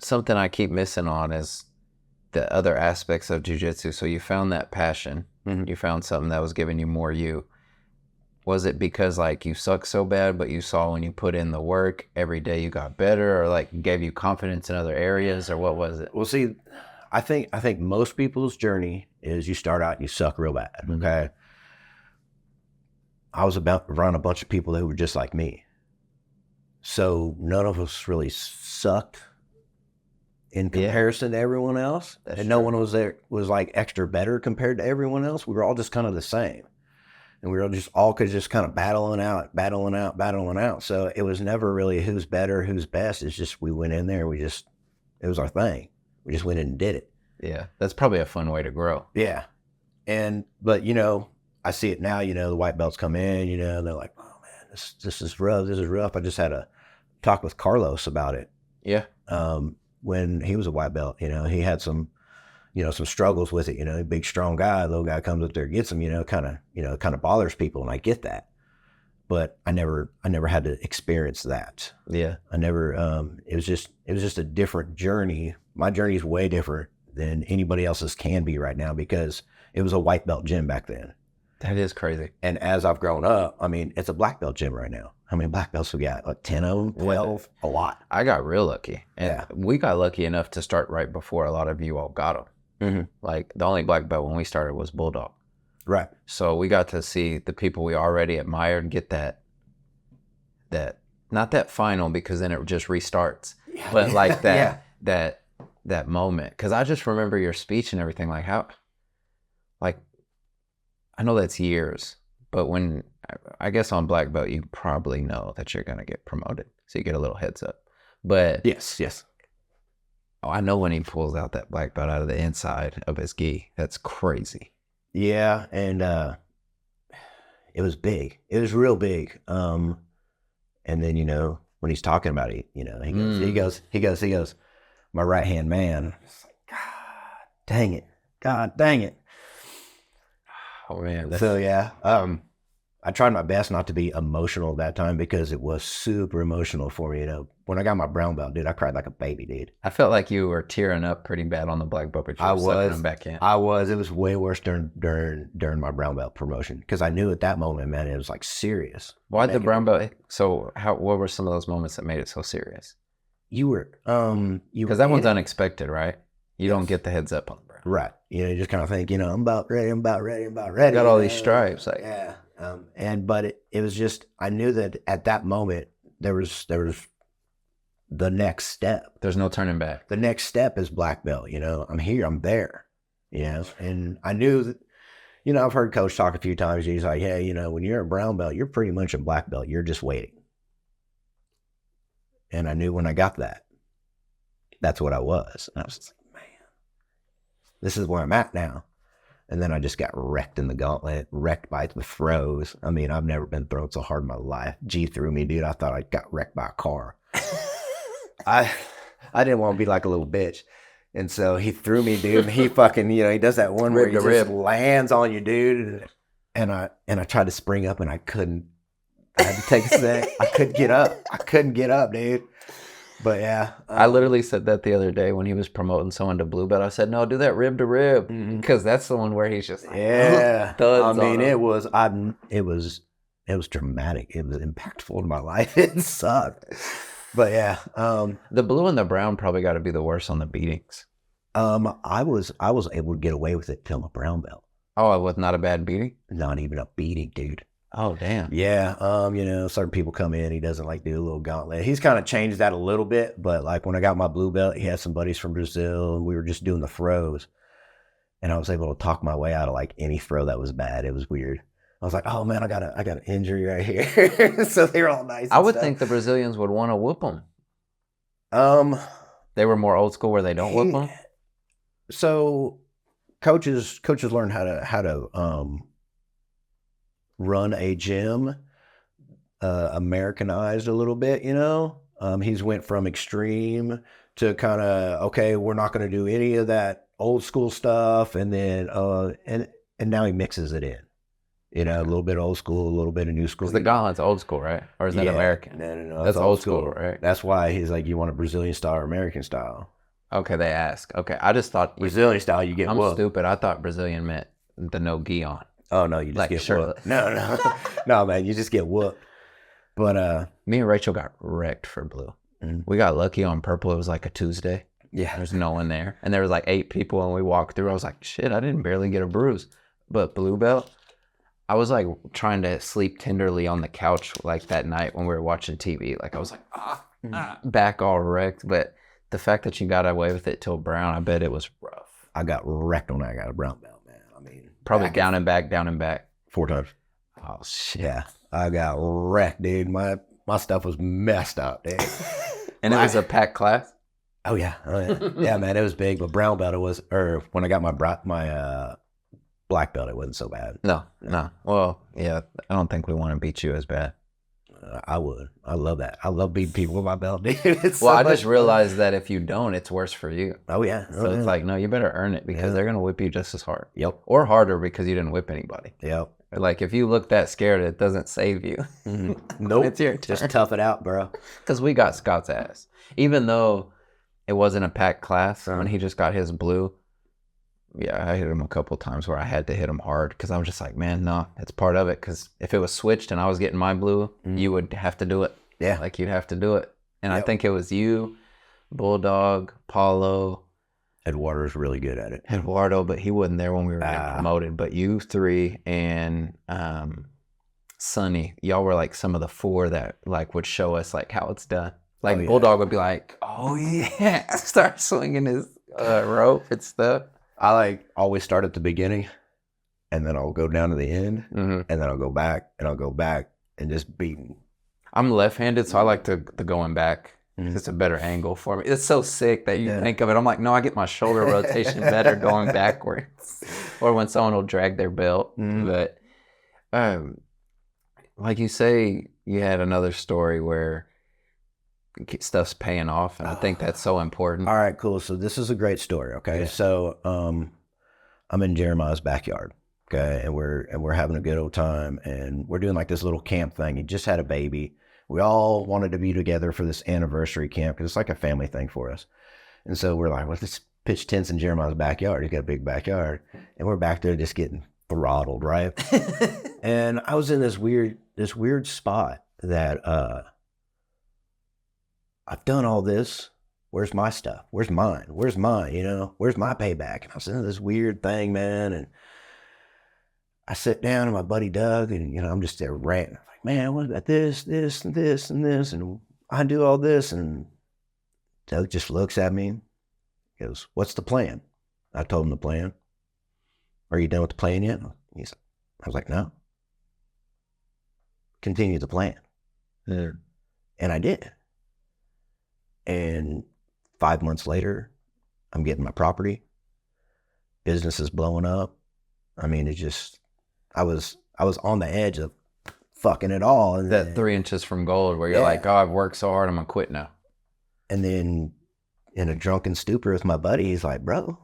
something I keep missing on is the other aspects of jiu-jitsu. So you found that passion. You found something that was giving you more you. Was it because like you suck so bad, but you saw when you put in the work every day you got better, or like gave you confidence in other areas, or what was it? Well, see, I think most people's journey is you start out and you suck real bad. Okay. I was around a bunch of people that were just like me. So none of us really sucked in comparison to everyone else. And no one was like extra better compared to everyone else. We were all just kind of the same. And we were just all just kind of battling out. So it was never really who's better, who's best. It's just, we went in there, it was our thing. We just went in and did it. Yeah. That's probably a fun way to grow. Yeah. But I see it now, the white belts come in, they're like, oh man, this is rough. I just had a talk with Carlos about it. Yeah. When he was a white belt, he had some struggles with it, a big, strong guy, little guy comes up there, gets him, kind of bothers people. And I get that, but I never had to experience that. Yeah. I never, it was just a different journey. My journey is way different than anybody else's can be right now, because it was a white belt gym back then. That is crazy. And as I've grown up, I mean, it's a black belt gym right now. How many black belts we got? Like 10 of them, 12, a lot. I got real lucky. And we got lucky enough to start right before a lot of you all got them. Like the only black belt when we started was Bulldog. Right. So we got to see the people we already admired get that not that final, because then it just restarts, but like that moment. Because I just remember your speech and everything, like how, like, I know that's years, but when, I guess on black belt, you probably know that you're going to get promoted. So you get a little heads up. But yes. Oh, I know when he pulls out that black belt out of the inside of his gi. That's crazy. Yeah. And it was big. It was real big. And then, when he's talking about it, he goes, my right-hand man. It's like, God dang it. Oh man. So yeah, I tried my best not to be emotional at that time, because it was super emotional for me, when I got my brown belt, dude, I cried like a baby, dude. I felt like you were tearing up pretty bad on the black belt, but you I were sucking was. them back in. It was way worse during my brown belt promotion because I knew at that moment, man, it was like serious. Why'd the brown belt? So what were some of those moments that made it so serious? Because that one's unexpected, right? You don't get the heads up on the brown. Right. You just kind of think, I'm about ready. Got all these stripes. Like, yeah. But it was just, I knew that at that moment, there was the next step. There's no turning back. The next step is black belt, I'm here, I'm there, and I knew that, I've heard coach talk a few times. He's like, hey, when you're a brown belt, you're pretty much a black belt. You're just waiting. And I knew when I got that, that's what I was. And I was just like, man, this is where I'm at now. And then I just got wrecked in the gauntlet, wrecked by the throws. I mean, I've never been thrown so hard in my life. G threw me, dude. I thought I got wrecked by a car. I didn't want to be like a little bitch. And so he threw me, dude. And he fucking, he does that one where he just lands on you, dude. And I tried to spring up and I couldn't. I had to take a sec. I couldn't get up, dude. But yeah. I literally said that the other day when he was promoting someone to blue belt. I said, no, do that rib to rib. Because that's the one where he's just like, yeah. I mean, it was dramatic. It was impactful in my life. It sucked. But yeah. The blue and the brown probably got to be the worst on the beatings. I was able to get away with it till my brown belt. Oh, it was not a bad beating? Not even a beating, dude. Oh, damn. Yeah. Certain people come in, he doesn't like do a little gauntlet. He's kind of changed that a little bit, but like when I got my blue belt, he had some buddies from Brazil and we were just doing the throws. And I was able to talk my way out of like any throw that was bad. It was weird. I was like, oh man, I got an injury right here. So they were all nice. I would think the Brazilians would want to whoop them. They were more old school where they don't whoop them. So coaches learn how to run a gym, Americanized a little bit, he's went from extreme to kind of, okay, we're not going to do any of that old school stuff. And then, and now he mixes it in, a little bit old school, a little bit of new school. The gauntlet's old school, right? Or is that American? No. That's old school, right? That's why he's like, you want a Brazilian style or American style? Okay, they ask. Okay, I just thought Brazilian style, you get I'm whooped. Stupid. I thought Brazilian meant the no gi on. Oh no, you just get whooped. No, man, you just get whooped. But me and Rachel got wrecked for blue. We got lucky on purple. It was like a Tuesday. Yeah, there's no one there, and there was like 8 people, and we walked through. I was like, shit, I didn't barely get a bruise. But blue belt, I was like trying to sleep tenderly on the couch like that night when we were watching TV. Like I was like back all wrecked. But the fact that you got away with it till brown, I bet it was rough. I got wrecked when I got a brown belt, man. I mean, probably down and back 4 times. Oh shit! Yeah, I got wrecked, dude. My stuff was messed up, dude. And it was a packed class. Oh yeah, yeah, man. It was big, but brown belt it was. Or when I got my black belt, it wasn't so bad. No. Well, yeah, I don't think we want to beat you as bad. I would. I love that. I love beating people with my belt, dude. I just realized that if you don't, it's worse for you. Oh yeah. So it's like, no, you better earn it because they're gonna whip you just as hard. Yep. Or harder because you didn't whip anybody. Yep. Like if you look that scared, it doesn't save you. Nope. It's your turn. Just tough it out, bro. Because we got Scott's ass, even though it wasn't a packed class. When he just got his blue. Yeah, I hit him a couple times where I had to hit him hard because I was just like, man, no, it's part of it. Because if it was switched and I was getting my blue, you would have to do it. Yeah. Like you'd have to do it. And I think it was you, Bulldog, Paulo. Eduardo's really good at it. Eduardo, but he wasn't there when we were getting promoted. But you 3 and Sonny, y'all were like some of the 4 that like would show us like how it's done. Like Bulldog would be like, oh yeah, start swinging his rope and stuff. I like always start at the beginning and then I'll go down to the end and then I'll go back and just beating. I'm left-handed, so I like to going back. It's a better angle for me. It's so sick that you think of it. I'm like, no, I get my shoulder rotation better going backwards. Or when someone will drag their belt. But like you say, you had another story where stuff's paying off, and I think that's so important. All right, cool. So this is a great story. Okay, so I'm in Jeremiah's backyard. Okay, and we're having a good old time, and we're doing like this little camp thing. He just had a baby. We all wanted to be together for this anniversary camp because it's like a family thing for us. And so we're like, well, let's pitch tents in Jeremiah's backyard. He's got a big backyard. And we're back there just getting throttled, right? And I was in this weird spot that I've done all this. Where's my stuff? Where's mine? Where's mine? You know, where's my payback? And I was in this weird thing, man. And I sit down and my buddy Doug, and, you know, I'm just there ranting. I'm like, man, what about this, this, and this, and this? And I do all this. And Doug just looks at me. He goes, what's the plan? I told him the plan. Are you done with the plan yet? I was like, no. Continue the plan. Yeah. And I did. And 5 months later, I'm getting my property. Business is blowing up. I mean, it just, I was on the edge of fucking it all. And That then, 3 inches from gold where you're like, oh, I've worked so hard, I'm going to quit now. And then in a drunken stupor with my buddy, he's like, bro,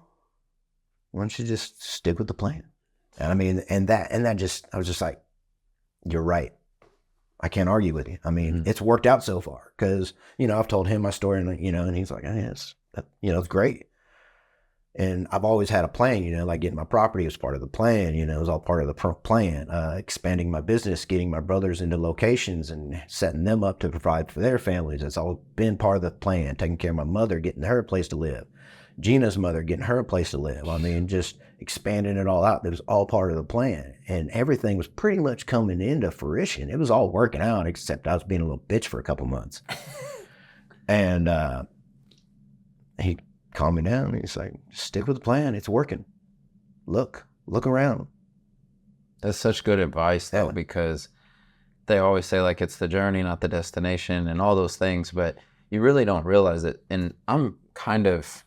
why don't you just stick with the plan? And I mean, and that just, I was just like, you're right. I can't argue with you. I mean, It's worked out so far because, you know, I've told him my story and, you know, and he's like, hey, it's great. And I've always had a plan, you know, like getting my property was part of the plan, you know, it was all part of the plan, expanding my business, getting my brothers into locations and setting them up to provide for their families. It's all been part of the plan, taking care of my mother, getting her a place to live, Gina's mother, getting her a place to live. I mean, just expanding it all out. It was all part of the plan. And everything was pretty much coming into fruition. It was all working out, except I was being a little bitch for a couple months. And he calmed me down. He's like, stick with the plan. It's working. Look around. That's such good advice, though, because they always say, like, it's the journey, not the destination, and all those things, but you really don't realize it. And I'm kind of,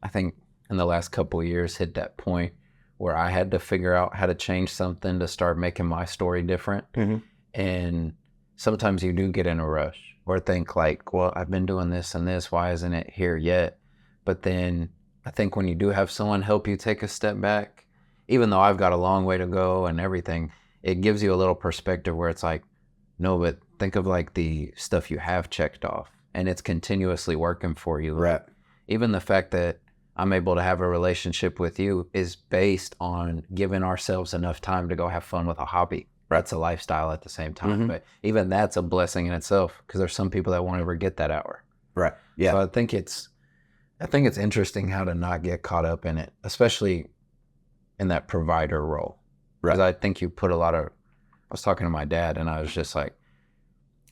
I think, in the last couple of years, hit that point where I had to figure out how to change something to start making my story different. Mm-hmm. And sometimes you do get in a rush or think like, well, I've been doing this and this, why isn't it here yet? But then I think when you do have someone help you take a step back, even though I've got a long way to go and everything, it gives you a little perspective where it's like, no, but think of like the stuff you have checked off and it's continuously working for you. Right. Even the fact that I'm able to have a relationship with you is based on giving ourselves enough time to go have fun with a hobby. That's a lifestyle at the same time. Mm-hmm. But even that's a blessing in itself because there's some people that won't ever get that hour. Right. Yeah. So I think it's interesting how to not get caught up in it, especially in that provider role. Because I think you put I was talking to my dad and I was just like,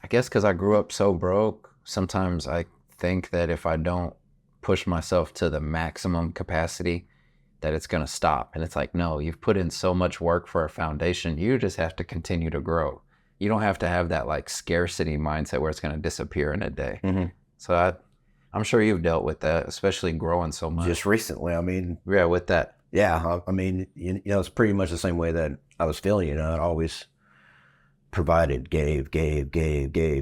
I guess because I grew up so broke, sometimes I think that if I don't push myself to the maximum capacity, that it's going to stop. And it's like, no, you've put in so much work for a foundation. You just have to continue to grow. You don't have to have that like scarcity mindset where it's going to disappear in a day. Mm-hmm. So I'm sure you've dealt with that, especially growing so much. Just recently, I mean. Yeah, with that. Yeah, I mean, you know, it's pretty much the same way that I was feeling, you know, I always provided, gave,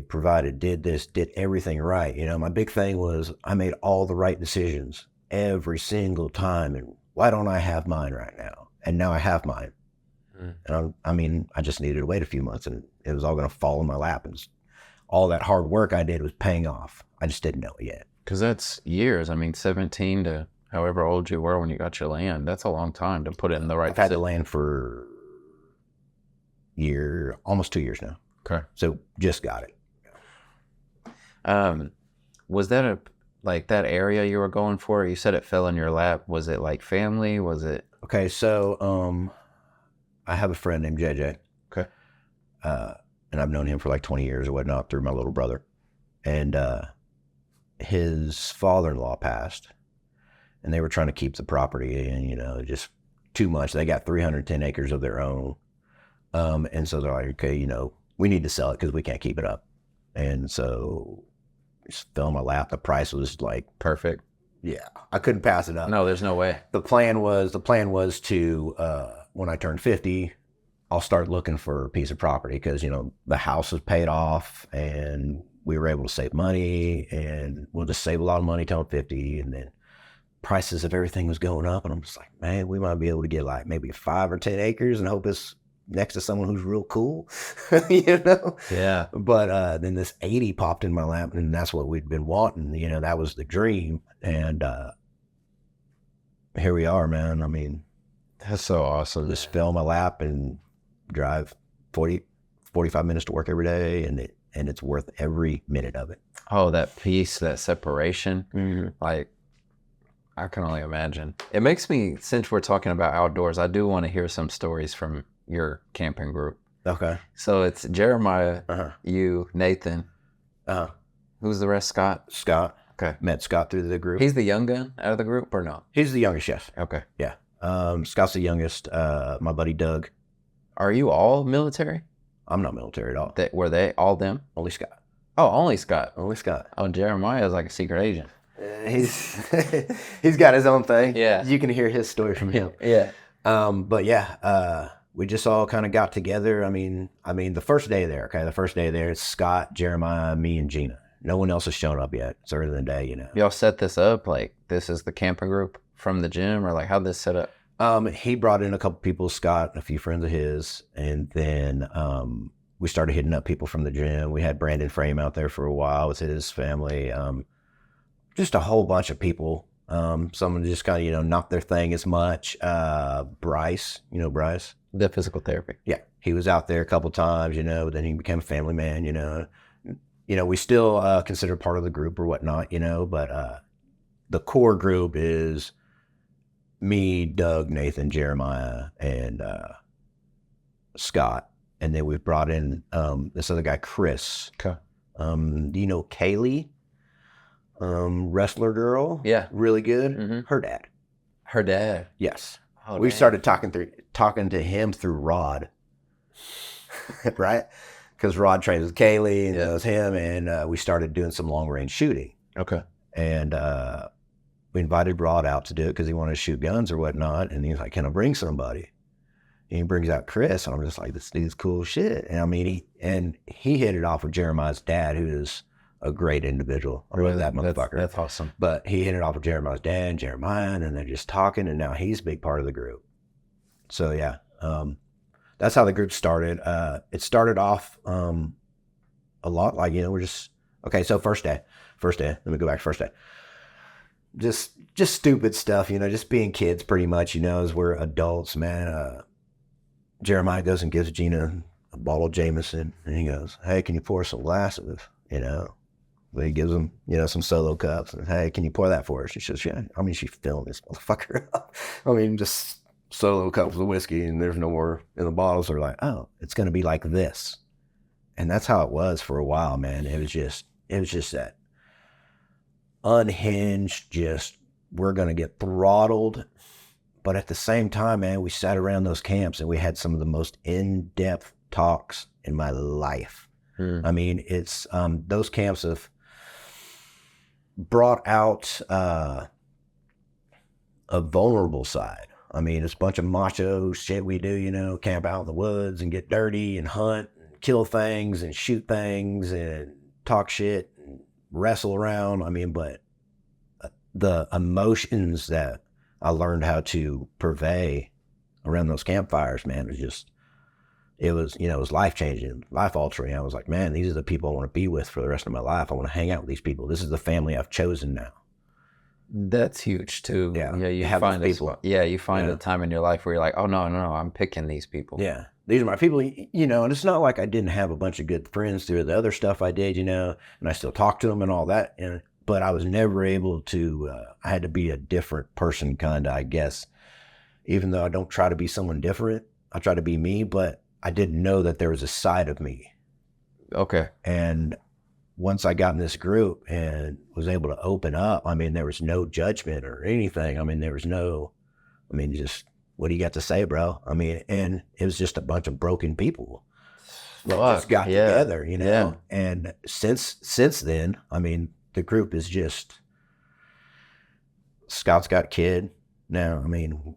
provided, did this, did everything right. You know, my big thing was I made all the right decisions every single time. And why don't I have mine right now? And now I have mine. And I just needed to wait a few months and it was all going to fall in my lap. And all that hard work I did was paying off. I just didn't know it yet. Because that's years. I mean, 17 to however old you were when you got your land. That's a long time to put it in the right. I've had the land for almost 2 years now. Okay. So just got it. Was that that area you were going for? You said it fell in your lap. Was it like family? Was it? Okay. So, I have a friend named JJ. Okay. And I've known him for like 20 years or whatnot through my little brother. And, his father-in-law passed and they were trying to keep the property and, you know, just too much. They got 310 acres of their own. And so they're like, okay, you know, we need to sell it because we can't keep it up. And so it just fell in my lap. The price was like Perfect. Yeah, I couldn't pass it up. No, there's no way. The plan was to, when I turned 50, I'll start looking for a piece of property because, you know, the house was paid off and we were able to save money and we'll just save a lot of money till I'm 50. And then prices of everything was going up. And I'm just like, man, we might be able to get like maybe 5 or 10 acres and hope it's next to someone who's real cool, you know? Yeah. But then this 80 popped in my lap, and that's what we'd been wanting. You know, that was the dream. And here we are, man. I mean, That's so awesome. just fell in my lap and drive 45 minutes to work every day, and it's worth every minute of it. Oh, that peace, that separation. Like, I can only imagine. It makes me, since we're talking about outdoors, I do want to hear some stories from your camping group. Okay. So it's Jeremiah, you, Nathan. Uh-huh. Who's the rest? Scott? Scott. Okay. Met Scott through the group. He's the young gun out of the group or no? He's the youngest, yes. Okay. Yeah. Scott's the youngest. My buddy Doug. Are you all military? I'm not military at all. Were they all them? Only Scott. Oh, only Scott. Only Scott. Oh, Jeremiah is like a secret agent. He's got his own thing. Yeah. You can hear his story from him. Yeah. But yeah, we just all kind of got together. I mean, the first day there, it's Scott, Jeremiah, me, and Gina. No one else has shown up yet. It's early in the day, you know. Y'all set this up like this is the camping group from the gym, or like how'd this set up? He brought in a couple people, Scott, and a few friends of his, and then we started hitting up people from the gym. We had Brandon Frame out there for a while with his family. Just a whole bunch of people. Someone just kind of, you know, not their thing as much. Bryce, you know Bryce? The physical therapy. Yeah, he was out there a couple times, you know, then he became a family man, you know. You know, we still consider part of the group or whatnot, you know, but the core group is me, Doug, Nathan, Jeremiah, and Scott. And then we've brought in this other guy, Chris. Okay. Do you know Kaylee? Wrestler girl. Yeah. Really good. Mm-hmm. Her dad. Her dad. Yes. Oh, We dang. started talking to him through Rod. Right? Because Rod trains with Kaylee and knows him, and we started doing some long range shooting. Okay. And we invited Rod out to do it because he wanted to shoot guns or whatnot. And he's like, "Can I bring somebody?" And he brings out Chris, and I'm just like, "This dude's cool shit." And I mean, he hit it off with Jeremiah's dad, who is a great individual. I love that motherfucker. That's awesome. But he hit it off with Jeremiah's dad and Jeremiah, and they're just talking, and now he's a big part of the group. So yeah, that's how the group started. It started off a lot like, you know, we're just, okay, so first day, let me go back to first day. Just stupid stuff, you know, just being kids pretty much, you know, as we're adults, man. Jeremiah goes and gives Gina a bottle of Jameson, and he goes, "Hey, can you pour some glasses?" You know, but he gives them, you know, some solo cups, and, "Hey, can you pour that for us?" She says, "Yeah." I mean, she filled this motherfucker up. I mean, just solo cups of whiskey, and there's no more in the bottles. They're like, "Oh, it's going to be like this." And that's how it was for a while, man. It was just that unhinged, just, we're going to get throttled. But at the same time, man, we sat around those camps and we had some of the most in-depth talks in my life. I mean, it's, those camps have brought out a vulnerable side. I mean, it's a bunch of macho shit we do, you know, camp out in the woods and get dirty and hunt and kill things and shoot things and talk shit and wrestle around. I mean, but the emotions that I learned how to purvey around those campfires, man, it was, you know, it was life-changing, life-altering. I was like, man, these are the people I want to be with for the rest of my life. I want to hang out with these people. This is the family I've chosen now. That's huge too. Yeah. You have find those people. you find a time in your life where you're like, oh no, I'm picking these people. Yeah. These are my people, you know, and it's not like I didn't have a bunch of good friends through the other stuff I did, you know, and I still talk to them and all that. But I was never able to, I had to be a different person, kind of, I guess. Even though I don't try to be someone different, I try to be me, but I didn't know that there was a side of me. Okay. And once I got in this group and was able to open up, I mean, there was no judgment or anything. I mean, just, what do you got to say, bro? I mean, and it was just a bunch of broken people that just got together, you know? Yeah. And since then, I mean, the group is just, Scott's got a kid now. I mean,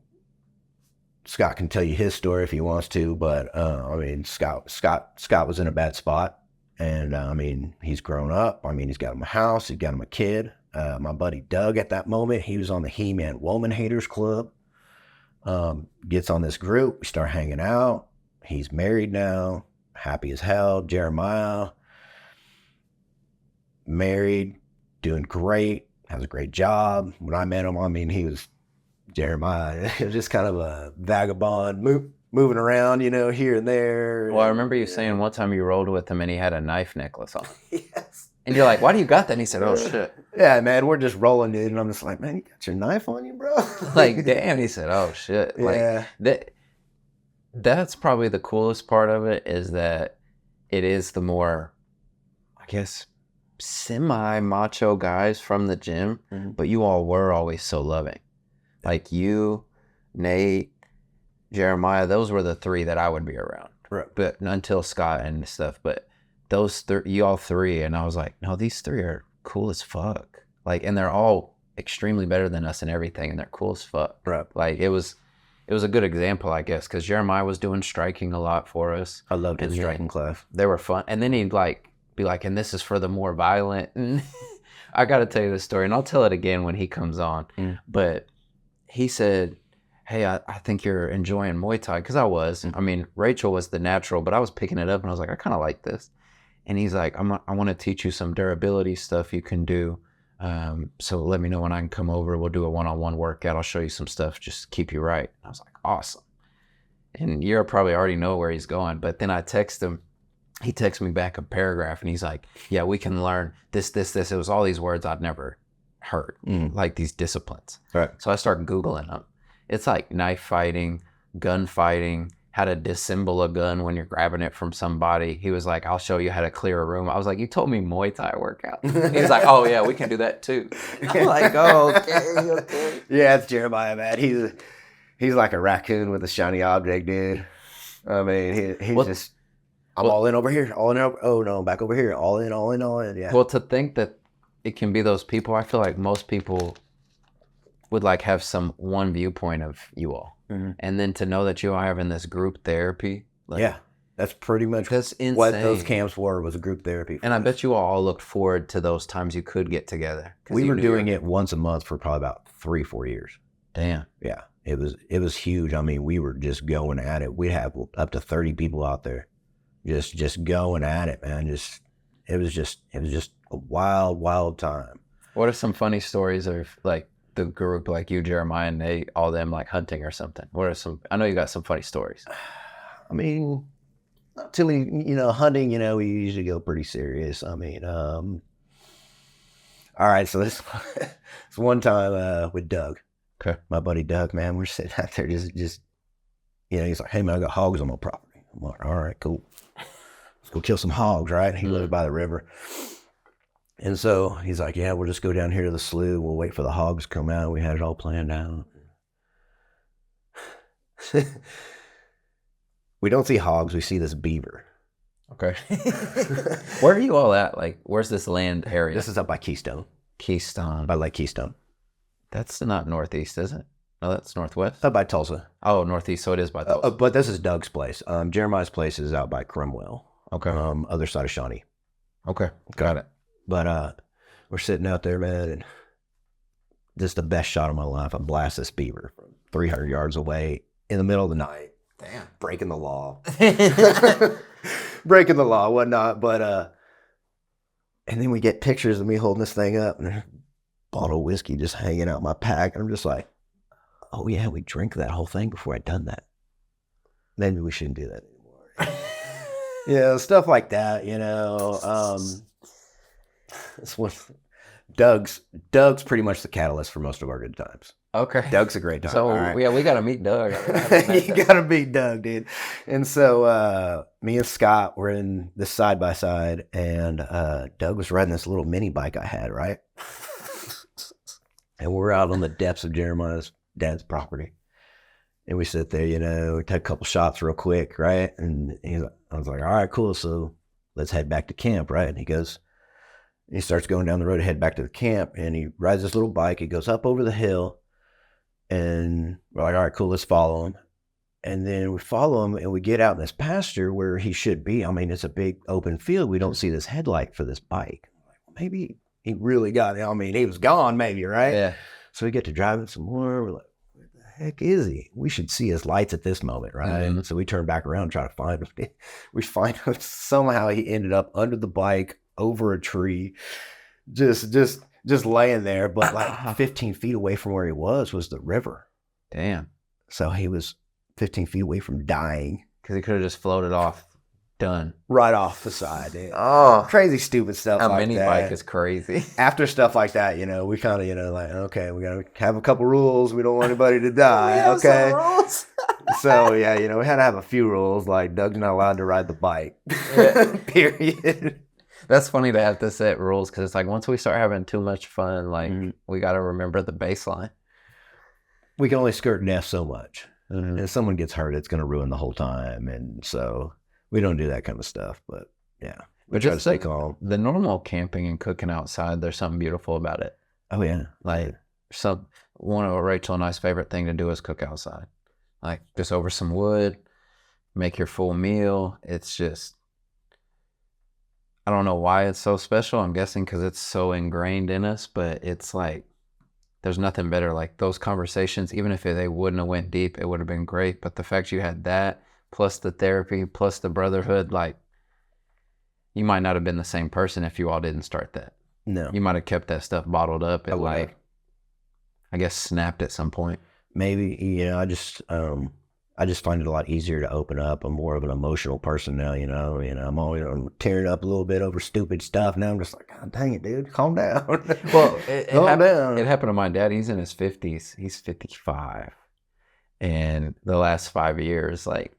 Scott can tell you his story if he wants to, but I mean, Scott was in a bad spot, and I mean, he's grown up. I mean, he's got him a house, he's got him a kid. My buddy Doug, at that moment, he was on the He-Man Woman Haters Club. Gets on this group, we start hanging out. He's married now, happy as hell. Jeremiah, married, doing great, has a great job. When I met him, I mean, he was Jeremiah. He was just kind of a vagabond, moving around, here and there. Well, I remember you saying one time you rolled with him and he had a knife necklace on. Yes. And you're like, why do you got that? And he said, oh, shit. Yeah, man, we're just rolling, dude. And I'm just like, man, you got your knife on you, bro? Like, damn. He said, oh, shit. Yeah. Like, that's probably the coolest part of it, is that it is the more, I guess, semi-macho guys from the gym, but you all were always so loving. Like you, Nate, Jeremiah, those were the three that I would be around. Right. But until Scott and stuff, but those you all three, and I was like, no, these three are cool as fuck. Like, and they're all extremely better than us in everything, and they're cool as fuck. Right. Like it was a good example, I guess, because Jeremiah was doing striking a lot for us. I loved his striking class. They were fun, and then he'd like be like, and this is for the more violent. And I got to tell you this story, and I'll tell it again when he comes on. But he said, hey, I think you're enjoying Muay Thai, because I was. I mean, Rachel was the natural, but I was picking it up, and I was like, I kind of like this. And he's like, I want to teach you some durability stuff you can do. So let me know when I can come over. We'll do a one-on-one workout. I'll show you some stuff. Just keep you right. I was like, awesome. And you probably already know where he's going. But then I text him. He texts me back a paragraph, and he's like, yeah, we can learn this. It was all these words I'd never heard, like these disciplines. Right. So I start Googling them. It's like knife fighting, gun fighting, how to disassemble a gun when you're grabbing it from somebody. He was like, I'll show you how to clear a room. I was like, you told me Muay Thai workout. He was like, oh yeah, we can do that too. I'm like, oh, okay. Yeah, it's Jeremiah, man. He's like a raccoon with a shiny object, dude. I mean, he's just, I'm all in over here, all in over, oh no, back over here, all in, yeah. Well, to think that it can be those people, I feel like most people would like have one viewpoint of you all. And then to know that you are having this group therapy. Like, yeah, that's pretty much that's insane. What those camps were, was a group therapy. And I bet you all looked forward to those times you could get together. We were doing it once a month for probably about 3-4 years. Damn. Yeah, it was huge. I mean, we were just going at it. We'd have up to 30 people out there, just going at it, man. It was just a wild time. What are some funny stories of like the group, like you, Jeremiah, and Nate, all them like hunting or something? What are some? I know you got some funny stories. I mean, not till hunting. We usually go pretty serious. I mean, all right. So this one time with Doug. Okay. My buddy Doug, man, we're sitting out there just he's like, hey man, I got hogs on my property. I'm like, all right, cool. Let's go kill some hogs, right? He lived by the river. And so he's like, yeah, we'll just go down here to the slough. We'll wait for the hogs to come out. We had it all planned out. We don't see hogs. We see this beaver. Okay. Where are you all at? Like, where's this land area? This is up by Keystone. Keystone. By Lake Keystone. That's not northeast, is it? No, that's northwest. Up by Tulsa. Oh, northeast. So it is by Tulsa. But this is Doug's place. Jeremiah's place is out by Cromwell. Okay. Other side of Shawnee. Okay. Got it. But we're sitting out there, man, and just the best shot of my life. I blast this beaver from 300 yards away in the middle of the night. Damn. Breaking the law. Breaking the law, whatnot. But and then we get pictures of me holding this thing up, and there's a bottle of whiskey just hanging out my pack. And I'm just like, oh yeah, we drank that whole thing before I'd done that. Maybe we shouldn't do that anymore. Stuff like that, It's one, Doug's pretty much the catalyst for most of our good times. Okay. Doug's a great time. So right. yeah, we got to meet Doug. You got to meet Doug, dude. And so me and Scott were in this side by side, and Doug was riding this little mini bike I had, right? And we're out on the depths of Jeremiah's dad's property. And we sit there, we take a couple shots real quick, right? And I was like, all right, cool. So let's head back to camp, right? And he starts going down the road to head back to the camp, and he rides this little bike. He goes up over the hill, and we're like, all right, cool, let's follow him. And then we follow him, and we get out in this pasture where he should be. I mean, it's a big open field. We don't see this headlight for this bike. Like, well, maybe he really got it. I mean, he was gone maybe, right? Yeah. So we get to driving some more. We're like, where the heck is he? We should see his lights at this moment, right? Mm-hmm. So we turn back around and try to find him. We find him. Somehow he ended up under the bike, over a tree, just laying there. But like 15 feet away from where he was the river. Damn. So he was 15 feet away from dying. Because he could have just floated off. Done. Right off the side. Dude. Oh. Crazy, stupid stuff A like mini that. bike is crazy. After stuff like that, we kind of, like, okay, we got to have a couple rules. We don't want anybody to die. Okay. Rules. So, yeah, we had to have a few rules. Like, Doug's not allowed to ride the bike. Period. That's funny to have to set rules because it's like once we start having too much fun, like we got to remember the baseline. We can only skirt death so much. Mm-hmm. And if someone gets hurt, it's going to ruin the whole time. And so we don't do that kind of stuff. But, yeah. But try to just stay calm. The normal camping and cooking outside, there's something beautiful about it. Oh, yeah. Like, one of Rachel and I's favorite thing to do is cook outside. Like, just over some wood, make your full meal. It's just, I don't know why it's so special. I'm guessing because it's so ingrained in us, but it's like, there's nothing better. Like, those conversations, even if they wouldn't have went deep, it would have been great. But the fact you had that, plus the therapy, plus the brotherhood, like, you might not have been the same person if you all didn't start that. No. You might have kept that stuff bottled up and I guess snapped at some point. Maybe, I just find it a lot easier to open up. I'm more of an emotional person now, I'm always tearing up a little bit over stupid stuff. Now I'm just like, God dang it, dude, calm down. Well, calm down. It happened to my dad. He's in his 50s. He's 55. And the last 5 years, like,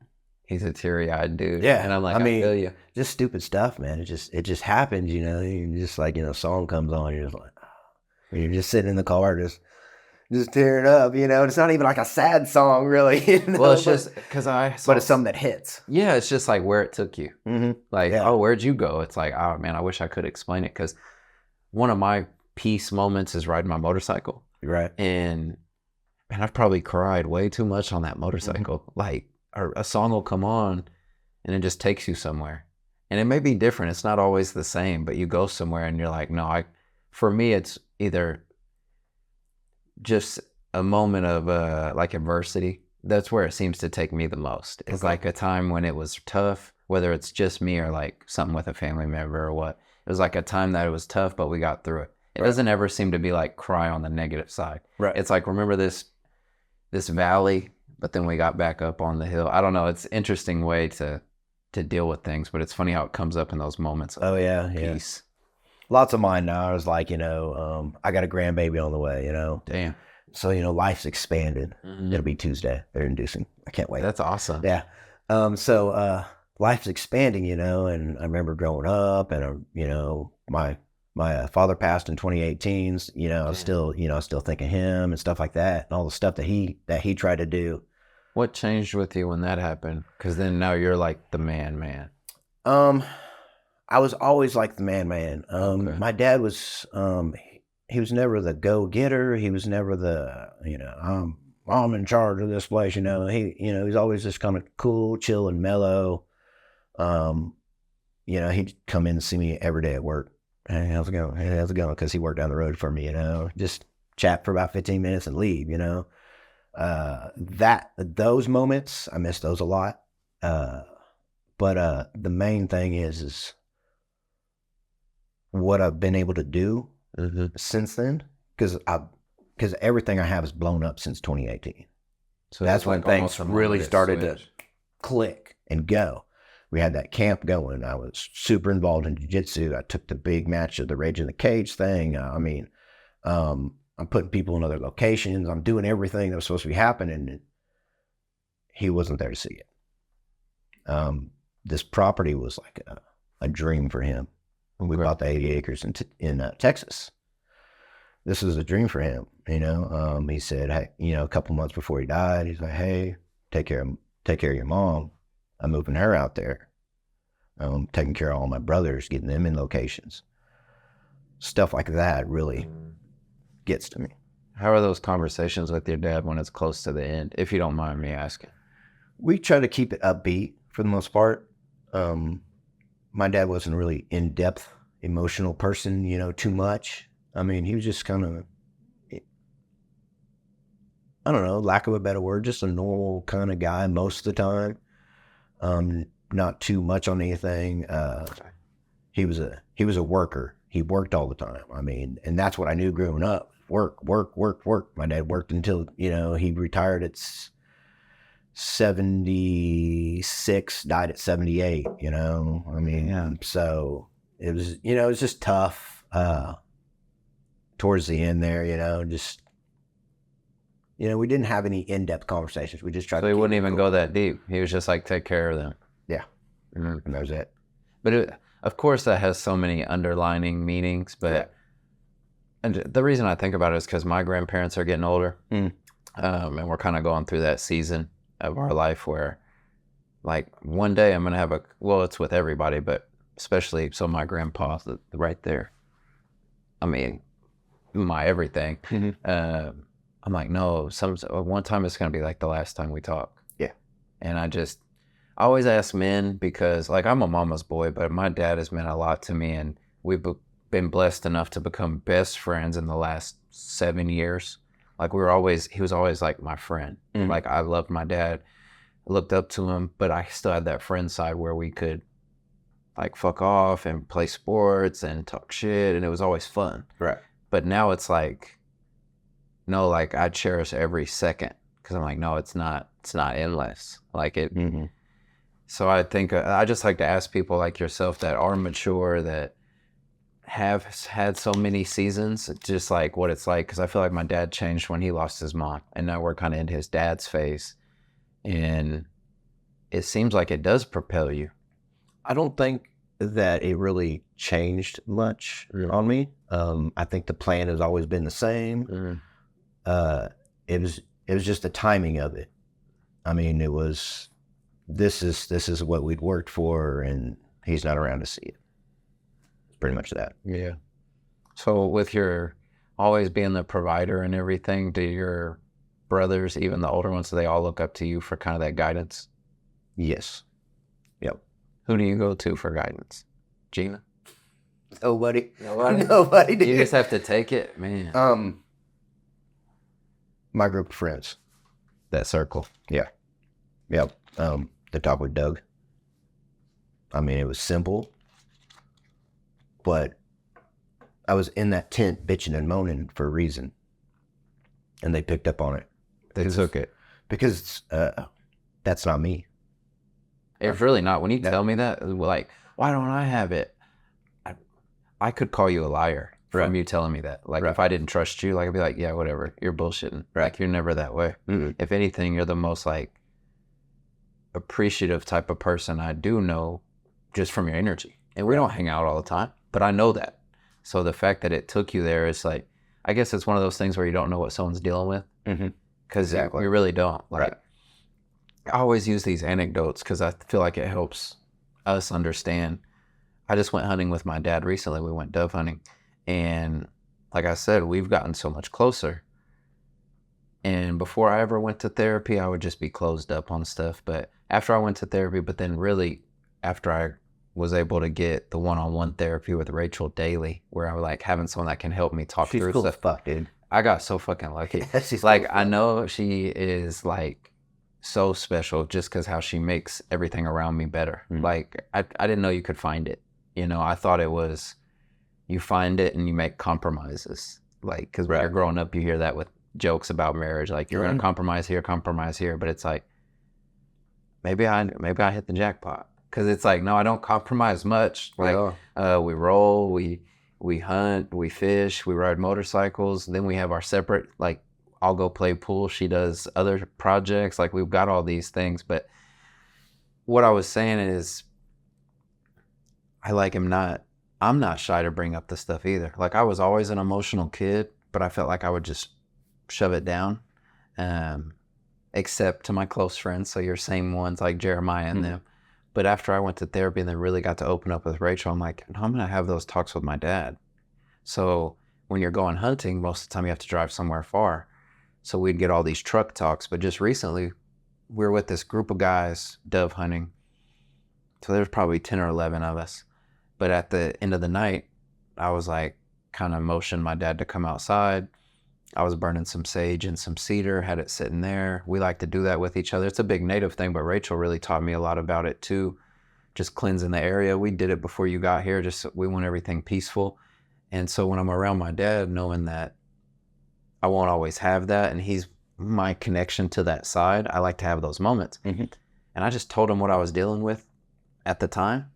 he's a teary-eyed dude. Yeah. And I'm like, I feel you. Just stupid stuff, man. It just happens, you just like, song comes on, you're just like, you're just sitting in the car, just tearing up, It's not even like a sad song, really. Well, it's just because but it's something that hits. Yeah, it's just like where it took you. Mm-hmm. Like, oh, where'd you go? It's like, oh, man, I wish I could explain it because one of my peace moments is riding my motorcycle. Right. And, man, I've probably cried way too much on that motorcycle. Mm-hmm. Like, or a song will come on and it just takes you somewhere. And it may be different. It's not always the same, but you go somewhere and you're like, no, for me, it's either just a moment of like adversity. That's where it seems to take me the most. It's like a time when it was tough, whether it's just me or like something with a family member or what. It was like a time that it was tough, but we got through it. It doesn't ever seem to be like cry on the negative side. Right. It's like, remember this valley, but then we got back up on the hill. I don't know. It's an interesting way to deal with things, but it's funny how it comes up in those moments of peace. Lots of mine now is like, I got a grandbaby on the way, Damn. So, life's expanded. Mm-hmm. It'll be Tuesday. They're inducing. I can't wait. That's awesome. Yeah. So life's expanding, and I remember growing up and, my father passed in 2018. I was still thinking him and stuff like that and all the stuff that he tried to do. What changed with you when that happened? Because then now you're like the man. I was always like the man. Okay. My dad was, he was never the go-getter. He was never the, I'm in charge of this place, he's always just kind of cool, chill, and mellow. He'd come in and see me every day at work. Hey, how's it going? Because he worked down the road for me, just chat for about 15 minutes and leave, those moments, I miss those a lot. But the main thing is what I've been able to do since then, because everything I have is blown up since 2018. So that's when things really started to click and go. We had that camp going. I was super involved in jiu-jitsu. I took the big match of the Rage in the Cage thing. I'm putting people in other locations. I'm doing everything that was supposed to be happening. And he wasn't there to see it. This property was like a dream for him. We bought the 80 acres in Texas. This was a dream for him. He said, hey, a couple months before he died, he's like, hey, take care of your mom. I'm moving her out there. I'm taking care of all my brothers, getting them in locations. Stuff like that really gets to me. How are those conversations with your dad when it's close to the end, if you don't mind me asking? We try to keep it upbeat for the most part. My dad wasn't a really in-depth, emotional person, too much. He was just kind of, I don't know, lack of a better word, just a normal kind of guy most of the time. Not too much on anything. He was a worker. He worked all the time. I mean, and that's what I knew growing up. Work. My dad worked until, he retired at 76, died at 78, I mean, Yeah. so it was, it was just tough, towards the end there, just, we didn't have any in-depth conversations. We just tried So to he keep wouldn't it even cool. go that deep. He was just like, take care of them. Yeah. Mhm. And that was it. But of course, that has so many underlining meanings. But Yeah. and the reason I think about it is because my grandparents are getting older, Mm. and we're kind of going through that season of our life where, like, one day I'm gonna have it's with everybody, but especially my grandpa right there. I mean, my everything. Mm-hmm. I'm like, no, one time it's gonna be like the last time we talk. Yeah. And I always ask men because, like, I'm a mama's boy, but my dad has meant a lot to me, and we've been blessed enough to become best friends in the last 7 years. Like, he was always like my friend. Mhm. Like, I loved my dad, looked up to him, but I still had that friend side where we could, like, fuck off and play sports and talk shit, and it was always fun. Right. But now it's like, no, like, I cherish every second because I'm like, no, it's not endless. Like it. Mm-hmm. So I think I just like to ask people like yourself that are mature, that have had so many seasons, just like what it's like. Because I feel like my dad changed when he lost his mom, and now we're kind of in his dad's phase, and it seems like it does propel you. I don't think that it really changed much on me. I think the plan has always been the same. Mm. It was just the timing of it. I mean, it was this is what we'd worked for, and he's not around to see it. Pretty much that. Yeah. So with your always being the provider and everything, do your brothers, even the older ones, do they all look up to you for kind of that guidance? Yes. Yep. Who do you go to for guidance? Gina? Nobody. Nobody? Did. You just have to take it, man. My group of friends. That circle. Yeah. Yep. The talk with Doug. I mean, it was simple, but I was in that tent bitching and moaning for a reason, and they picked up on it. They took it. Because that's not me. It's really not. When you tell me that, like, why don't I have it? I could call you a liar from you telling me that. Like, if I didn't trust you, like, I'd be like, yeah, whatever. You're bullshitting. Like, you're never that way. Mm-mm. If anything, you're the most, like, appreciative type of person I do know just from your energy. And we don't hang out all the time, but I know that. So the fact that it took you there is like, I guess it's one of those things where you don't know what someone's dealing with. Mm-hmm. Because Exactly. you really don't. Like, Right. I always use these anecdotes because I feel like it helps us understand. I just went hunting with my dad recently. We went dove hunting. And like I said, we've gotten so much closer. And before I ever went to therapy, I would just be closed up on stuff. But after I went to therapy, but then really after I was able to get the one-on-one therapy with Rachel daily, where I was like having someone that can help me talk She's through cool stuff. as fuck, dude. I got so fucking lucky. She's Like, cool as I fuck. know she is like so special just because how she makes everything around me better. Mm. Like, I didn't know you could find it. You know, I thought it was you find it and you make compromises. Like, because when you're growing up, you hear that with jokes about marriage. Like, you're going to compromise here. But it's like, maybe I hit the jackpot. Because it's like, no, I don't compromise much. Like, we roll, we hunt, we fish, we ride motorcycles. Then we have our separate, like, I'll go play pool. She does other projects. Like, we've got all these things. But what I was saying is, I'm not shy to bring up the stuff either. Like, I was always an emotional kid, but I felt like I would just shove it down, except to my close friends. So your same ones like Jeremiah and them. But after I went to therapy and then really got to open up with Rachel, I'm like, no, I'm going to have those talks with my dad. So when you're going hunting, most of the time you have to drive somewhere far. So we'd get all these truck talks. But just recently, we were with this group of guys dove hunting. So there's probably 10 or 11 of us. But at the end of the night, I was like, kind of motioned my dad to come outside. I was burning some sage and some cedar, had it sitting there. We like to do that with each other. It's a big native thing, but Rachel really taught me a lot about it too. Just cleansing the area. We did it before you got here. Just we want everything peaceful. And so when I'm around my dad, knowing that I won't always have that, and he's my connection to that side, I like to have those moments. And I just told him what I was dealing with at the time.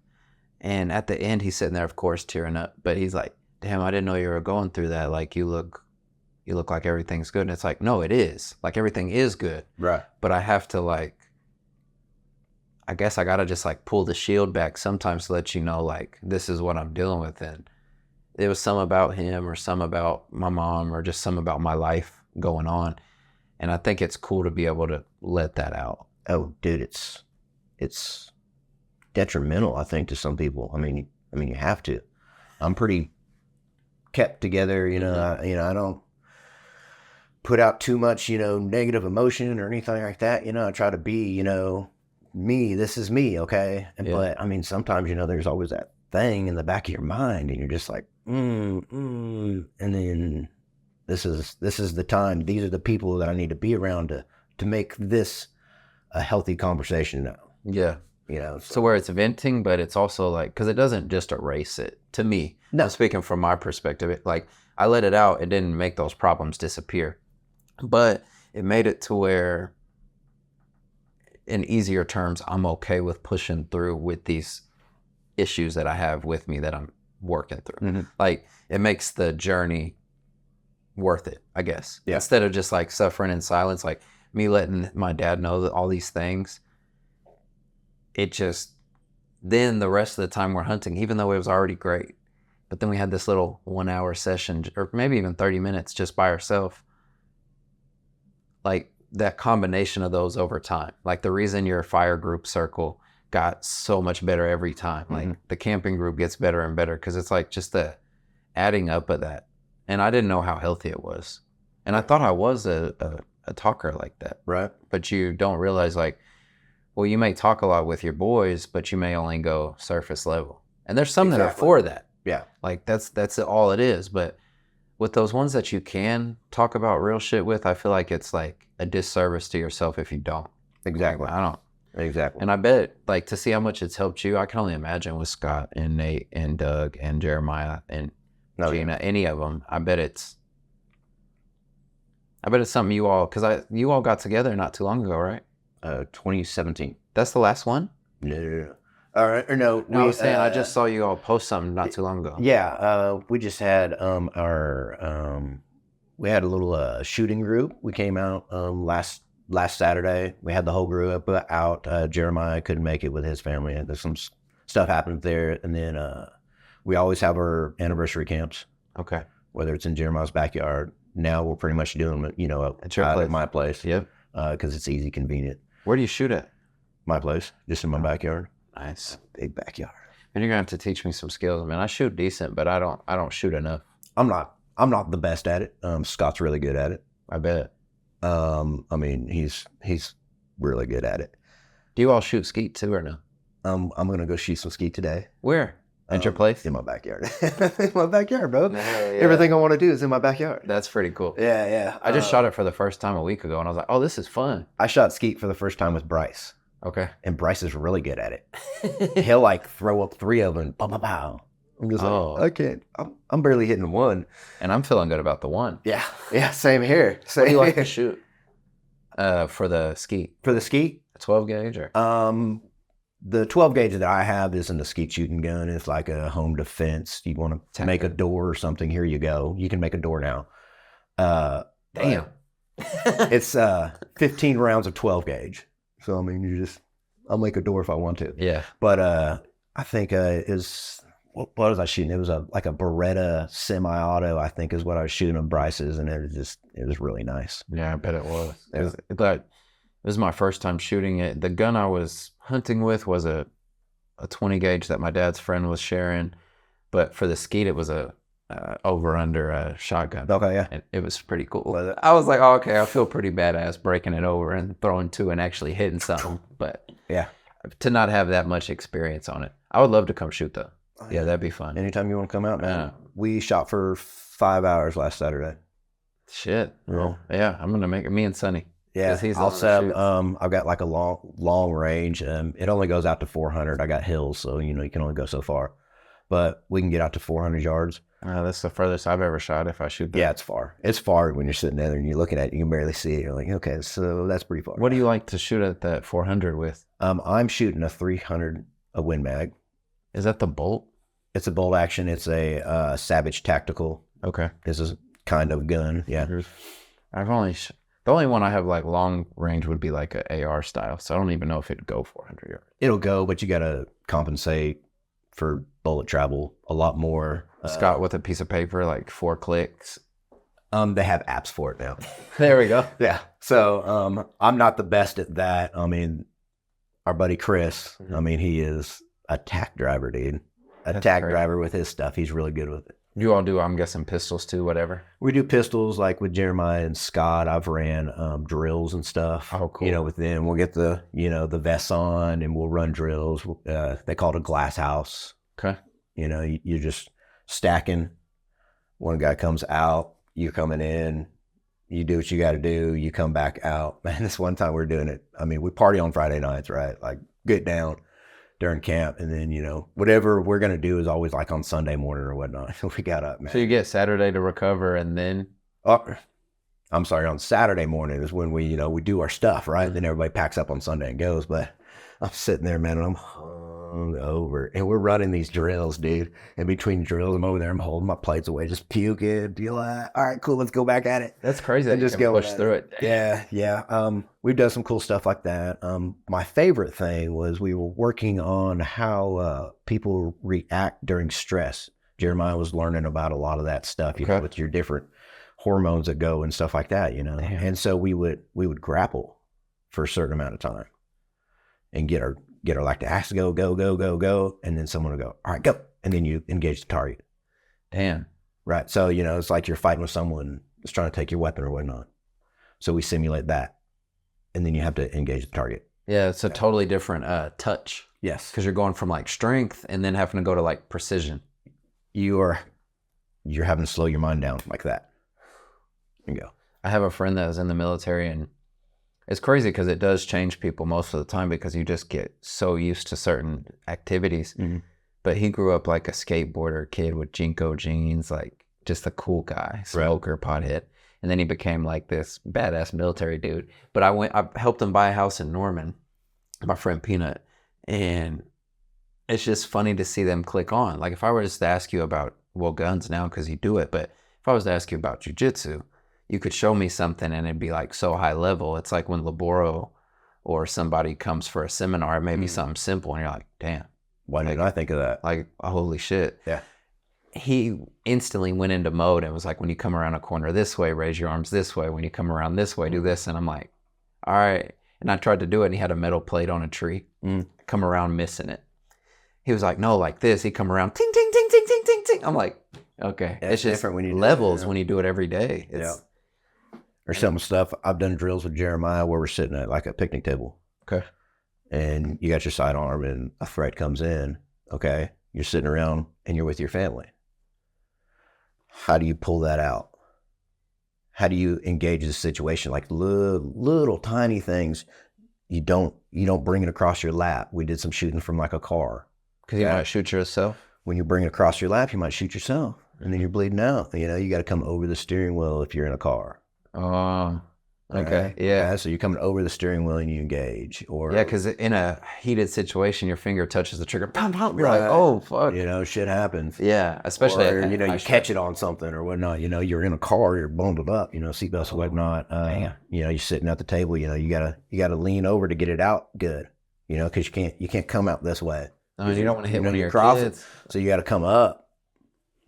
And at the end, he's sitting there, of course, tearing up. But he's like, damn, I didn't know you were going through that. Like, you look like everything's good. And it's like, no, it is. Like, everything is good. Right. But I have to, like, I guess I got to just, like, pull the shield back sometimes to let you know, like, this is what I'm dealing with. And it was some about him or some about my mom or just some about my life going on. And I think it's cool to be able to let that out. Oh, dude, it's detrimental, I think, to some people. I mean, you have to. I'm pretty kept together, you know. I don't put out too much, negative emotion or anything like that. I try to be, me. This is me, okay. But I mean, sometimes, there's always that thing in the back of your mind, and you're just like, and then this is the time. These are the people that I need to be around to make this a healthy conversation now. Yeah. So where it's venting, but it's also like, because it doesn't just erase it. To me, no. I'm speaking from my perspective, like, I let it out. It didn't make those problems disappear, but it made it to where, in easier terms, I'm okay with pushing through with these issues that I have with me that I'm working through. Like, it makes the journey worth it, I guess. Yeah. Instead of just like suffering in silence, like me letting my dad know that all these things, it just, then the rest of the time we're hunting, even though it was already great, but then we had this little 1 hour session, or maybe even 30 minutes just by ourselves. Like, that combination of those over time, like the reason your fire group circle got so much better every time, like the camping group gets better and better, because it's like just the adding up of that. And I didn't know how healthy it was, and I thought I was a talker like that, right? But you don't realize, like, well, you may talk a lot with your boys, but you may only go surface level, and there's some that are for that. Yeah, like that's all it is. But with those ones that you can talk about real shit with, I feel like it's like a disservice to yourself if you don't. Exactly. I don't. Exactly. And I bet, like, to see how much it's helped you, I can only imagine with Scott and Nate and Doug and Jeremiah and Gina, any of them. I bet it's something you all, because you all got together not too long ago, right? 2017. That's the last one? No. All right. Or no. I was saying, I just saw you all post something not too long ago. Yeah. We just had we had a little shooting group. We came out last Saturday. We had the whole group out. Jeremiah couldn't make it with his family. There's some stuff happened there. And then we always have our anniversary camps. Okay. Whether it's in Jeremiah's backyard. Now we're pretty much doing it, at my place. Yep. Because it's easy, convenient. Where do you shoot at? My place, just in my backyard. Nice. Big backyard. And you're gonna have to teach me some skills. I mean, I shoot decent, but I don't shoot enough. I'm not the best at it. Scott's really good at it. I bet. I mean, he's really good at it. Do you all shoot skeet too, or no? I'm gonna go shoot some skeet today. Where? At your place? In my backyard. In my backyard, bro. Yeah. Everything I want to do is in my backyard. That's pretty cool. Yeah. I just shot it for the first time a week ago, and I was like, oh, this is fun. I shot skeet for the first time with Bryce. Okay. And Bryce is really good at it. He'll like throw up 3 of them. Pow, pow, pow. I'm just like, I can't. I'm barely hitting one. And I'm feeling good about the one. Yeah. Same here. What do you like to shoot? For the skeet. For the skeet? A 12 gauge or? The 12 gauge that I have isn't a skeet shooting gun. It's like a home defense. You want to make a door or something, here you go. You can make a door now. Damn. It's 15 rounds of 12 gauge. So, I mean, I'll make a door if I want to. Yeah. But I think what was I shooting? It was like a Beretta semi-auto, I think, is what I was shooting on Bryce's, and it was really nice. Yeah, I bet it was. It was my first time shooting it. The gun I was hunting with was a 20 gauge that my dad's friend was sharing, but for the skeet it was a over-under shotgun. Okay, yeah. And it was pretty cool. I was like, oh, okay, I feel pretty badass breaking it over and throwing 2 and actually hitting something. But yeah, to not have that much experience on it. I would love to come shoot though. Yeah, that'd be fun. Anytime you want to come out, man. We shot for 5 hours last Saturday. Shit. Yeah. Oh, yeah. I'm gonna make it me and Sonny. Yeah, 'Cause he's the I'll one that set. shoots. I've got like a long range. It only goes out to 400. I got hills, so you can only go so far, but we can get out to 400 yards. That's the furthest I've ever shot. If I shoot that. Yeah, it's far. It's far when you're sitting there and you're looking at it. You can barely see it. You're like, okay, so that's pretty far. What do you like to shoot at that 400 with? I'm shooting a 300 a Win Mag. Is that the bolt? It's a bolt action. It's a Savage Tactical. Okay. This is kind of gun. Yeah. I've only the only one I have like long range would be like a AR style. So I don't even know if it'd go 400 yards. It'll go, but you got to compensate for bullet travel a lot more. Scott with a piece of paper, like 4 clicks. They have apps for it now. There we go. Yeah. So I'm not the best at that. I mean, our buddy Chris, I mean, he is a tack driver, dude. A tack driver with his stuff. He's really good with it. You all do, I'm guessing, pistols too, whatever? We do pistols like with Jeremiah and Scott. I've ran drills and stuff. Oh, cool. With them, we'll get the vests on and we'll run drills. They call it a glass house. Okay. You're just stacking. One guy comes out, you're coming in, you do what you got to do, you come back out. Man, this one time we're doing it. I mean, we party on Friday nights, right? Like get down during camp, and then whatever we're gonna do is always like on Sunday morning or whatnot. We got up, man. So you get Saturday to recover, and then I'm sorry, on Saturday morning is when we we do our stuff, right? Then everybody packs up on Sunday and goes. But I'm sitting there, man, and I'm hungover, and we're running these drills, dude. And between drills, I'm over there, I'm holding my plates away, just puking. All right, cool, let's go back at it. that's crazy. And That just you can go push through it. Yeah. We've done some cool stuff like that. My favorite thing was we were working on how people react during stress. Jeremiah was learning about a lot of that stuff, with your different hormones that go and stuff like that, Damn. And so we would grapple for a certain amount of time and get our lactic acid go, and then someone would go, all right, go, and then you engage the target. Damn. Right. So it's like you're fighting with someone that's trying to take your weapon or whatnot. So we simulate that, and then you have to engage the target. Yeah, it's a totally different touch. Yes. Because you're going from like strength and then having to go to like precision. You're having to slow your mind down like that. And go. I have a friend that was in the military, and it's crazy because it does change people most of the time because you just get so used to certain activities. Mm-hmm. But he grew up like a skateboarder kid with Jinko jeans, like just a cool guy, smoker, pothead. And then he became like this badass military dude. But I helped him buy a house in Norman, my friend Peanut. And it's just funny to see them click on. Like if I were just to ask you about, guns now because you do it, but if I was to ask you about jiu-jitsu, you could show me something and it'd be like so high level. It's like when Laboro or somebody comes for a seminar, it may be something simple and you're like, damn. Why didn't I think of that? Like, holy shit. Yeah. He instantly went into mode and was like, when you come around a corner this way, raise your arms this way. When you come around this way, do this. And I'm like, all right. And I tried to do it, and he had a metal plate on a tree. Come around missing it. He was like, no, like this. He come around, ting, ting, ting, ting, ting, ting, ting. I'm like, okay. Yeah, it's just different when you levels when you do it every day. Or some stuff. I've done drills with Jeremiah where we're sitting at like a picnic table. Okay. And you got your sidearm and a threat comes in. Okay. You're sitting around and you're with your family. How do you pull that out? How do you engage the situation? Like little tiny things. You don't bring it across your lap. We did some shooting from like a car. Because you might shoot yourself. When you bring it across your lap, you might shoot yourself. And then you're bleeding out. You got to come over the steering wheel if you're in a car. Oh, okay. Right? Yeah. So you're coming over the steering wheel and you engage. Or because in a heated situation, your finger touches the trigger. Pom, pom, you're like, oh, fuck. Shit happens. Yeah, especially. Or, you catch it on something or whatnot. You're in a car, you're bundled up, seatbelts and whatnot. You're sitting at the table, you gotta lean over to get it out good, because you can't come out this way. Oh, you don't want to hit one of your kids. So you got to come up,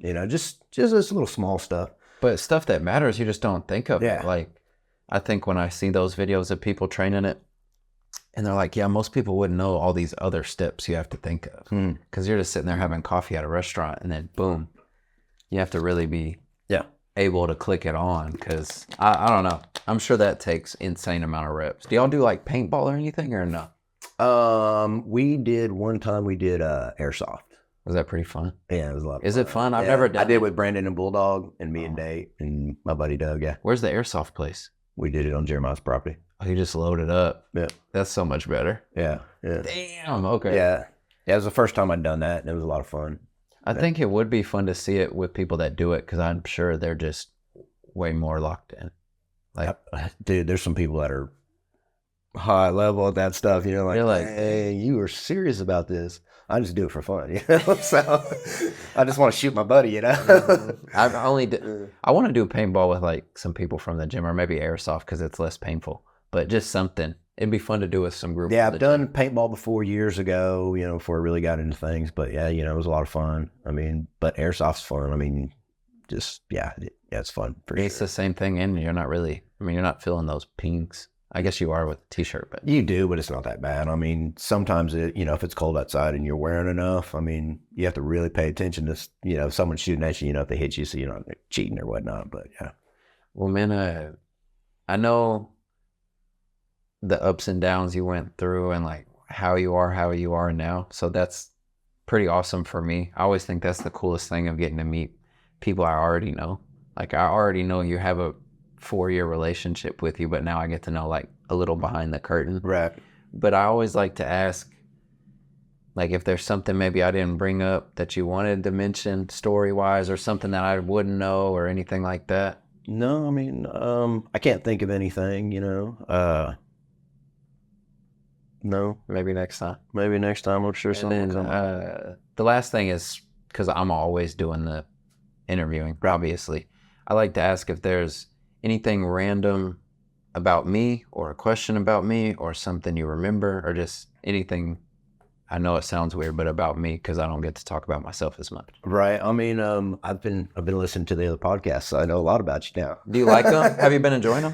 just this little small stuff. But stuff that matters, you just don't think of. Yeah. It. Like, I think when I see those videos of people training it, and they're like, yeah, most people wouldn't know all these other steps you have to think of. Because you're just sitting there having coffee at a restaurant, and then boom, you have to really be able to click it on. Because I don't know. I'm sure that takes insane amount of reps. Do y'all do like paintball or anything or no? We did one time, we did airsoft. Was that pretty fun? Yeah, it was a lot of Is fun. it fun? I've Yeah, never done I did it. with Brandon and Bulldog and me and Nate and my buddy Doug. Yeah, Where's the airsoft place? we did it on Jeremiah's property. Oh, you just load it up. Yeah, That's so much better. yeah. Damn. Okay. Yeah. It was the first time I'd done that, and it was a lot of fun. I think it would be fun to see it with people that do it because I'm sure they're just way more locked in. Like, Dude, there's some people that are high level at that stuff. You know, like, You're like, hey, you are serious about this. I just do it for fun, you know. So I just want to shoot my buddy, you know. I want to do paintball with like some people from the gym or maybe airsoft because it's less painful. But just something. It'd be fun to do with some group. Yeah, I've done paintball before years ago, you know, before I really got into things. But yeah, you know, it was a lot of fun. I mean, but airsoft's fun. I mean, just, yeah, it's fun for sure. It's the same thing, and you're not really, you're not feeling those pings. I guess you are with a t-shirt, but. You do, but it's not that bad. I mean, sometimes, you know, if it's cold outside and you're wearing enough, I mean, you have to really pay attention to, you know, if someone's shooting at you, you know, if they hit you, so you're not cheating or whatnot. But yeah. Well, man, I know the ups and downs you went through and like how you are now. So that's pretty awesome for me. I always think that's the coolest thing of getting to meet people I already know. Like I already know you have a 4-year relationship with you, but now I get to know like a little behind the curtain. Right. But I always like to ask, like if there's something maybe I didn't bring up that you wanted to mention story-wise or something that I wouldn't know or anything like that. No, I mean, I can't think of anything, you know. No. Maybe next time. Maybe next time I'm sure something will come up. The last thing is, because I'm always doing the interviewing, obviously, I like to ask if there's anything random about me or a question about me or something you remember or just anything. I know it sounds weird, but about me, because I don't get to talk about myself as much. Right. I mean, I've been listening to the other podcasts, so I know a lot about you now. Do you like them? Have you been enjoying them?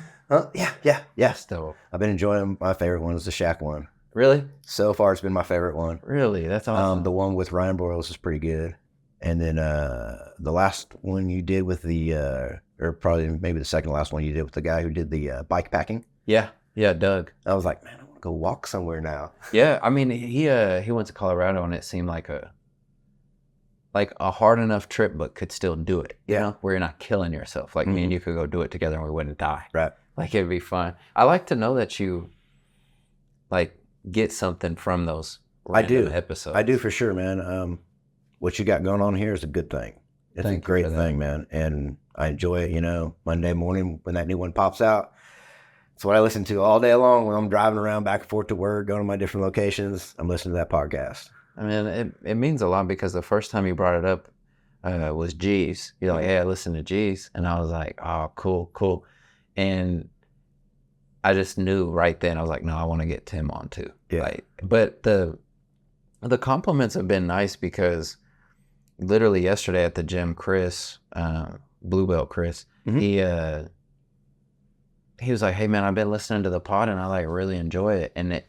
Yeah. Still. I've been enjoying them. My favorite one is the Shaq one. Really? So far, it's been my favorite one. Really? That's awesome. The one with Ryan Broyles is pretty good. And then the last one you did with the, or probably maybe the second to last one you did with the guy who did the bike packing. Yeah, Doug. I was like, man, I want to go walk somewhere now. Yeah, I mean, he went to Colorado and it seemed like a hard enough trip, but could still do it. You know, where you're not killing yourself. Like me and you could go do it together and we wouldn't die. Right. Like it'd be fun. I like to know that you like get something from those random episodes. I do for sure, man. What you got going on here is a good thing. It's a great thing, man. And I enjoy it, you know, Monday morning when that new one pops out. It's what I listen to all day long when I'm driving around back and forth to work, going to my different locations. I'm listening to that podcast. I mean, it means a lot because the first time you brought it up was G's. You're like, hey, I listen to G's. And I was like, oh, cool. And I just knew right then, I was like, no, I want to get Tim on too. Yeah. Like, but the compliments have been nice because literally yesterday at the gym, Chris, Blue Belt Chris, he was like, hey man, I've been listening to the pod and I like really enjoy it. And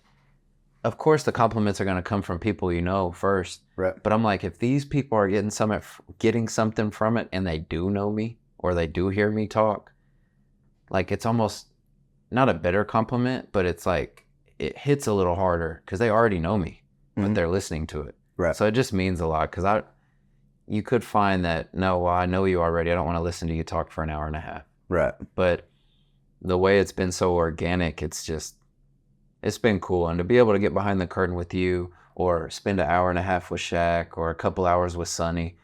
of course the compliments are going to come from people you know first. Right. But I'm like, if these people are getting something from it and they do know me or they do hear me talk, like it's almost not a better compliment, but it's like it hits a little harder because they already know me, but they're listening to it. Right. So it just means a lot because you could find that, no, well, I know you already. I don't want to listen to you talk for an hour and a half. Right. But the way it's been so organic, it's been cool. And to be able to get behind the curtain with you or spend an hour and a half with Shaq or a couple hours with Sonny,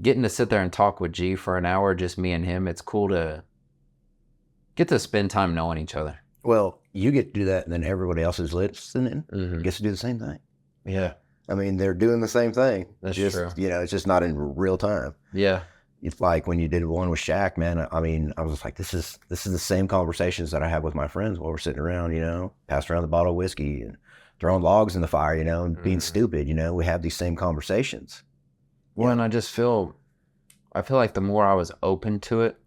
getting to sit there and talk with G for an hour, just me and him, it's cool to get to spend time knowing each other. Well, you get to do that and then everybody else is listening gets to do the same thing. Yeah. I mean, they're doing the same thing. That's true. You know, it's just not in real time. Yeah. It's like when you did one with Shaq, man. I mean, I was like, this is the same conversations that I have with my friends while we're sitting around, you know, passing around the bottle of whiskey and throwing logs in the fire, you know, and being stupid, you know. We have these same conversations. Well, and I feel like the more I was open to it,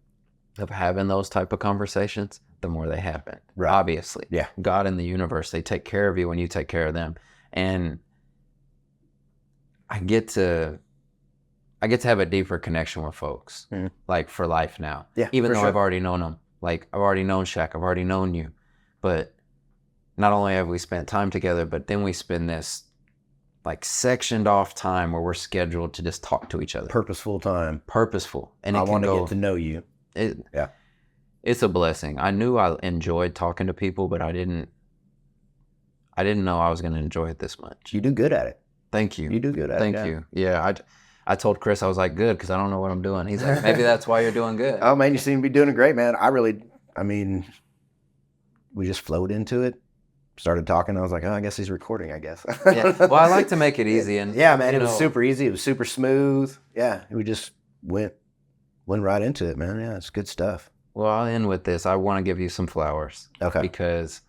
of having those type of conversations, the more they happen. Right. Obviously. Yeah. God and the universe, they take care of you when you take care of them. And I get to have a deeper connection with folks, like for life now. Yeah, even though sure. I've already known them. Like I've already known Shaq, I've already known you. But not only have we spent time together, but then we spend this like sectioned off time where we're scheduled to just talk to each other. Purposeful time. Purposeful. And I want to get to know you. Yeah. It's a blessing. I knew I enjoyed talking to people, but I didn't know I was going to enjoy it this much. You do good at it. Thank you. You do good at Thank you. Yeah, I told Chris, I was like, good, because I don't know what I'm doing. He's like, maybe that's why you're doing good. Oh, man, you seem to be doing great, man. I mean, we just flowed into it, started talking. I was like, oh, I guess he's recording, I guess. Yeah. Well, I like to make it easy. And yeah, man, it was super easy. It was super smooth. Yeah, we just went right into it, man. Yeah, it's good stuff. Well, I'll end with this. I want to give you some flowers. Okay. Because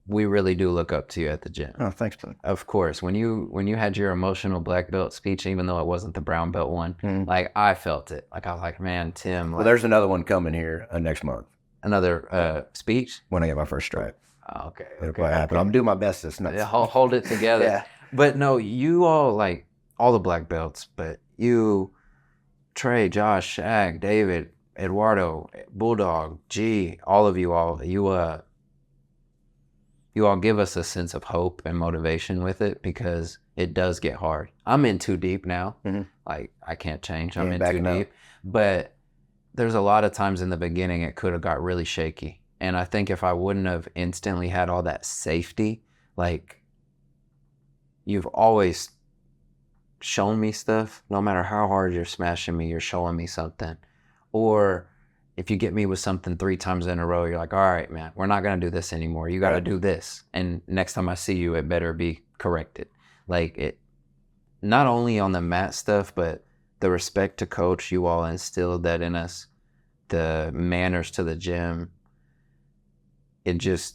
we really do look up to you at the gym. Oh, thanks, bud. Of course. When you had your emotional black belt speech, even though it wasn't the brown belt one, like I felt it. Like I was like, man, Tim. Well, there's another one coming here next month. Another speech? When I get my first stripe. Oh, okay. It'll probably happen. I'm doing my best this night. Yeah, hold it together. Yeah. But no, you all, like all the black belts, but you, Trey, Josh, Shaq, David, Eduardo, Bulldog, G, all of you all, you all give us a sense of hope and motivation with it, because it does get hard. I'm in too deep now. Like I can't change. I'm in too deep. But there's a lot of times in the beginning it could have got really shaky. And I think if I wouldn't have instantly had all that safety, like you've always shown me stuff, no matter how hard you're smashing me, you're showing me something. Or if you get me with something 3 times in a row, you're like, all right, man, we're not going to do this anymore. You got to do this. And next time I see you, it better be corrected. Like it, not only on the mat stuff, but the respect to coach, you all instilled that in us, the manners to the gym. It's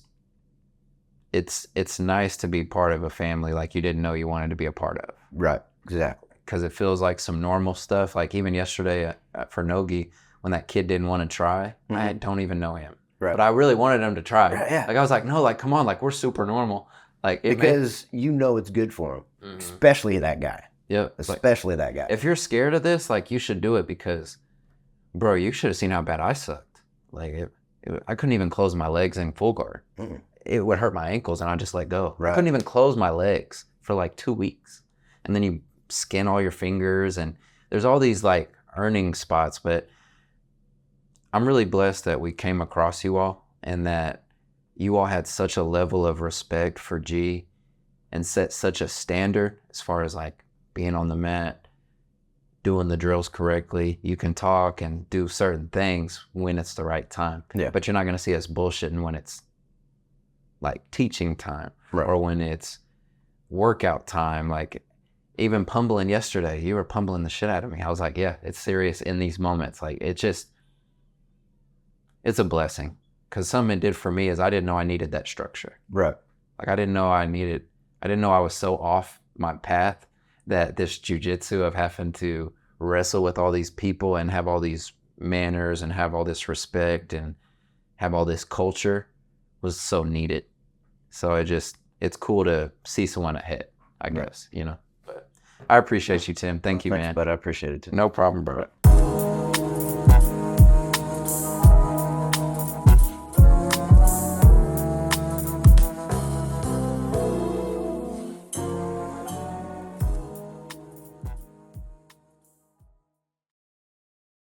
nice to be part of a family like you didn't know you wanted to be a part of. Right, exactly. Because it feels like some normal stuff. Like even yesterday for Nogi, when that kid didn't want to try, I don't even know him. Right. But I really wanted him to try. Right, yeah. Like I was like, no, like come on, like we're super normal. Like because you know it's good for him, especially that guy. Yep. Especially that guy. If you're scared of this, like you should do it, because, bro, you should have seen how bad I sucked. Like I couldn't even close my legs in full guard. It would hurt my ankles and I'd just let go. Right. I couldn't even close my legs for like 2 weeks. And then you skin all your fingers and there's all these like earning spots. But I'm really blessed that we came across you all and that you all had such a level of respect for G and set such a standard as far as like being on the mat, doing the drills correctly. You can talk and do certain things when it's the right time. Yeah. But you're not going to see us bullshitting when it's like teaching time, right, or when it's workout time. Like even pummeling yesterday, you were pummeling the shit out of me. I was like, yeah, it's serious in these moments. Like it's a blessing, because something it did for me is I didn't know I needed that structure. Right. Like I didn't know I was so off my path that this jujitsu of having to wrestle with all these people and have all these manners and have all this respect and have all this culture was so needed. So it's cool to see someone ahead, I guess, you know. But I appreciate you, Tim. Thank you, man. But I appreciate it too. No problem, bro.